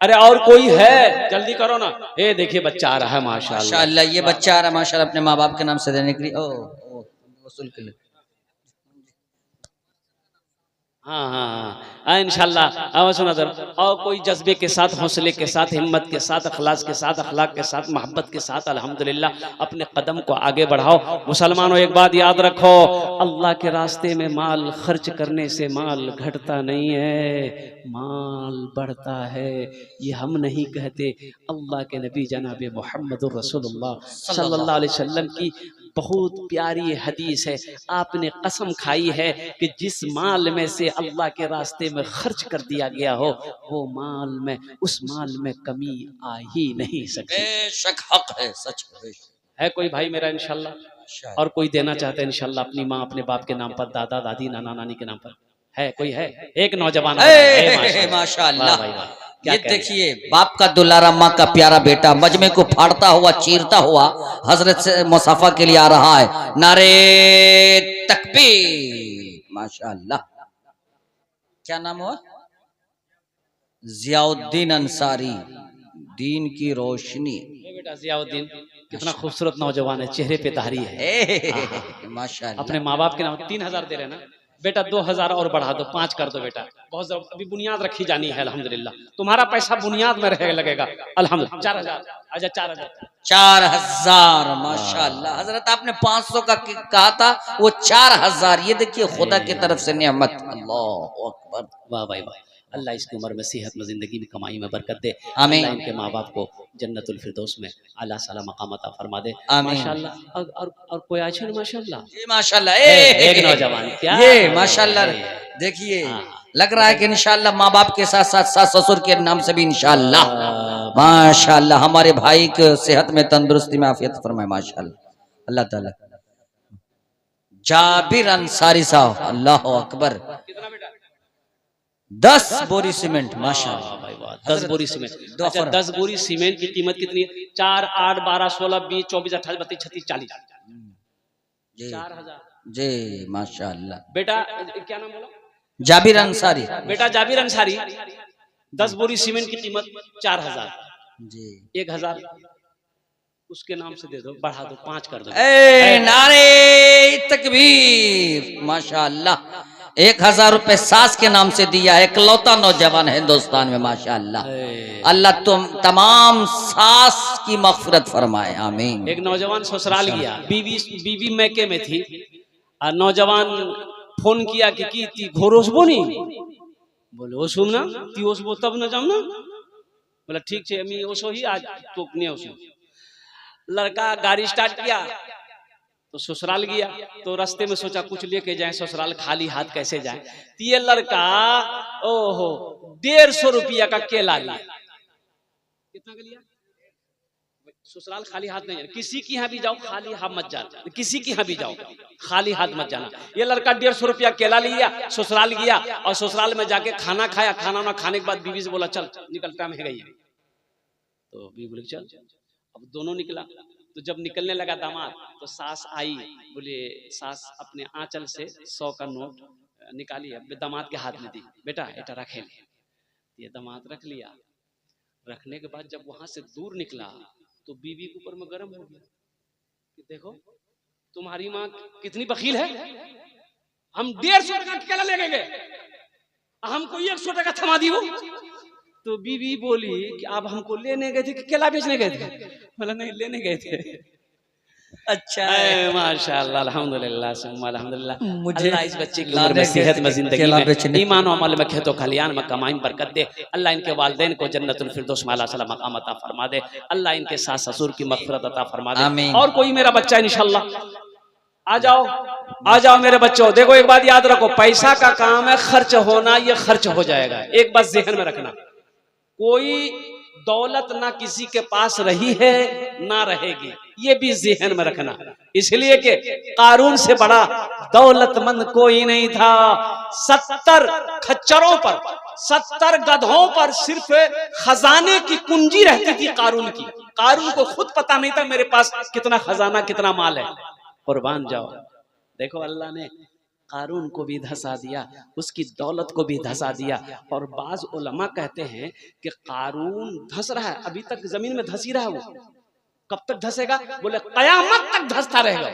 अरे और कोई है? जल्दी करो ना। ये देखिए बच्चा आ रहा है माशाल्लाह। ये बच्चा आ रहा है माशाल्लाह, अपने माँ बाप के नाम से देने के लिए। वसूल के लिए। हाँ इंशाल्लाह। सुना दर। और कोई जज्बे के साथ, हौसले के साथ, हिम्मत के साथ, अखलास के साथ, अखलाक के साथ, मोहब्बत के साथ अल्हम्दुलिल्लाह अपने कदम को आगे बढ़ाओ। मुसलमानों एक बात याद रखो, अल्लाह के रास्ते में माल खर्च करने से माल घटता नहीं है, माल बढ़ता है। ये हम नहीं कहते, अल्लाह के नबी जनाब मोहम्मद रसूलुल्लाह सल्लल्लाहु अलैहि वसल्लम की बहुत प्यारी हदीस है। आपने कसम खाई है कि जिस माल में से अल्लाह के रास्ते में खर्च कर दिया गया हो, वो माल में, उस माल में कमी आ ही नहीं सकती। बेशक हक है, सच है। कोई भाई मेरा इंशाल्लाह और कोई देना चाहता है इंशाल्लाह अपनी माँ अपने बाप के नाम पर, दादा दादी नाना नानी के नाम पर? है कोई? है एक नौजवान माशाल्लाह। ये देखिए, बाप का दुलारा, माँ का प्यारा बेटा मजमे को फाड़ता हुआ, चीरता हुआ हजरत से मुसाफा के लिए आ रहा है। नारे तकबीर। माशाल्लाह। क्या नाम हुआ? जियाउद्दीन अंसारी, दीन की रोशनी। बेटा जियाउद्दीन कितना खूबसूरत नौजवान है, चेहरे पे तारी है माशाल्लाह। अपने माँ बाप के नाम 3000 दे रहे ना बेटा, 2000 और बढ़ा दो, 5 कर दो बेटा। बहुत अभी बुनियाद रखी जानी है अल्हम्दुलिल्लाह। तुम्हारा पैसा बुनियाद में रहे लगेगा अल्हम्दुलिल्लाह। 4000। अच्छा 4000 माशाल्लाह। हजरत आपने 500 का कहा था, वो 4000। ये देखिए खुदा की तरफ से नेमत। अल्लाह अकबर। वाह भाई वाह। अल्लाह इसकी उम्र में, सेहत में, जिंदगी में, कमाई में बरकत दे। आमीन। इनके माँ बाप को जन्नतुल फिरदौस में आला साला मकाम अता फरमा दे। माशाल्लाह। और कोई आछे ना माशाल्लाह। जी माशाल्लाह। एक नौजवान क्या ये माशाल्लाह। देखिए लग रहा है कि इंशाल्लाह माँ बाप के साथ साथ सास ससुर के नाम से भी इंशाल्लाह माशाल्लाह हमारे भाई के सेहत में, तंदुरुस्ती में आफियत फरमाए माशाल्लाह। अल्लाह ताला। जाबिर अंसारी साहब, अल्लाह अकबर। 10 बोरी सीमेंट माशाल्लाह भाई। 10 बोरी सीमेंट। अच्छा 10 बोरी सीमेंट की कीमत कितनी? 4, 8, 12, 16, 20, 24, 28, 32, 36, 40। 4000 जी माशाल्लाह। बेटा क्या नाम बोला? जाबिर अंसारी। बेटा जाबिर अंसारी। 10 बोरी सीमेंट की कीमत 4000 जी। 1000 उसके नाम से दे दो, बढ़ा दो, 5 कर दो। नारे तकबीर। माशाल्लाह। 1000 रुपए सास के नाम से दिया है। इकलौता नौजवान है हिंदुस्तान में माशाल्लाह। अल्लाह तुम तमाम सास की मगफिरत फरमाए। आमीन। एक नौजवान ससुराल गया, बीवी मैके में थी। नौजवान फोन किया कि ती घोर ओसबो नहीं? बोले ओसुम ना, ती ओसबो तब न जाम ना। बोला ठीक है अमी ओसो ही आज तो नहीं ओसो। लड़का गाड़ी स्टार्ट किया तो ससुराल गया, तो रास्ते में सोचा कुछ लेके जाए, ससुराल खाली हाथ कैसे जाए। तो ये लड़का ओहो 150 रुपया का केला लिया। कितना का लिया? ससुराल खाली हाथ नहीं जाना, किसी की यहाँ भी जाओ खाली हाथ मत जाना, किसी की यहाँ भी जाओ खाली हाथ मत जाना। ये लड़का 150 रुपया केला लिया, ससुराल गया और ससुराल में जाके खाना खाया। खाना ना खाने के बाद बीवी से बोला चल निकल, टाइम है गई। तो बीवी बोले चल। अब दोनों निकला, तो जब निकलने लगा दामाद, तो सास आई। बोले सास अपने आंचल से 100 का नोट निकाली, दामाद के हाथ में दी। बेटा एटा रखे ले। ये दामाद रख लिया। रखने के बाद जब वहां से दूर निकला तो बीवी के ऊपर में गर्म हो गया कि देखो तुम्हारी माँ कितनी बखील है। हम 150 टका केला ले गए, हमको 100 टका थमा दी वो। तो बीवी बोली कि आप हमको लेने गए थे कि केला बेचने गए थे? बोला नहीं लेने गए थे। अच्छा माशाल्लाह अल्हम्दुलिल्लाह सुम्मा अल्हम्दुलिल्लाह। मुझे इस बच्चे की उम्र में, सेहत में, जिंदगी में, ईमान और अमल में, खेतो खलियान में, कमाई में बरकत दे। अल्लाह इनके वालिदैन को जन्नतुल फिरदौस में आला साला मकाम अता फरमा दे। अल्लाह इनके सास ससुर की मगफिरत अता फरमा दे। और कोई मेरा बच्चा इंशाल्लाह आ जाओ, आ जाओ मेरे बच्चों। देखो एक बात याद रखो, पैसा का काम है खर्च होना, ये खर्च हो जाएगा। एक बात ज़हन में रखना, कोई दौलत ना किसी के पास रही है ना रहेगी, ये भी ज़हन में रखना। इसलिए कि कारून से बड़ा दौलतमंद कोई नहीं था। 70 खच्चरों पर, 70 गधों पर सिर्फ खजाने की कुंजी रहती थी कारून की। कारून को खुद पता नहीं था मेरे पास कितना खजाना कितना माल है। कुर्बान जाओ, देखो अल्लाह ने कारून को भी धसा दिया, उसकी दौलत को भी धसा दिया। और बाज उलमा कहते हैं कि कारून धस रहा है, अभी तक जमीन में धस ही रहा है। वो कब तक धसेगा? बोले कयामत तक धसता रहेगा।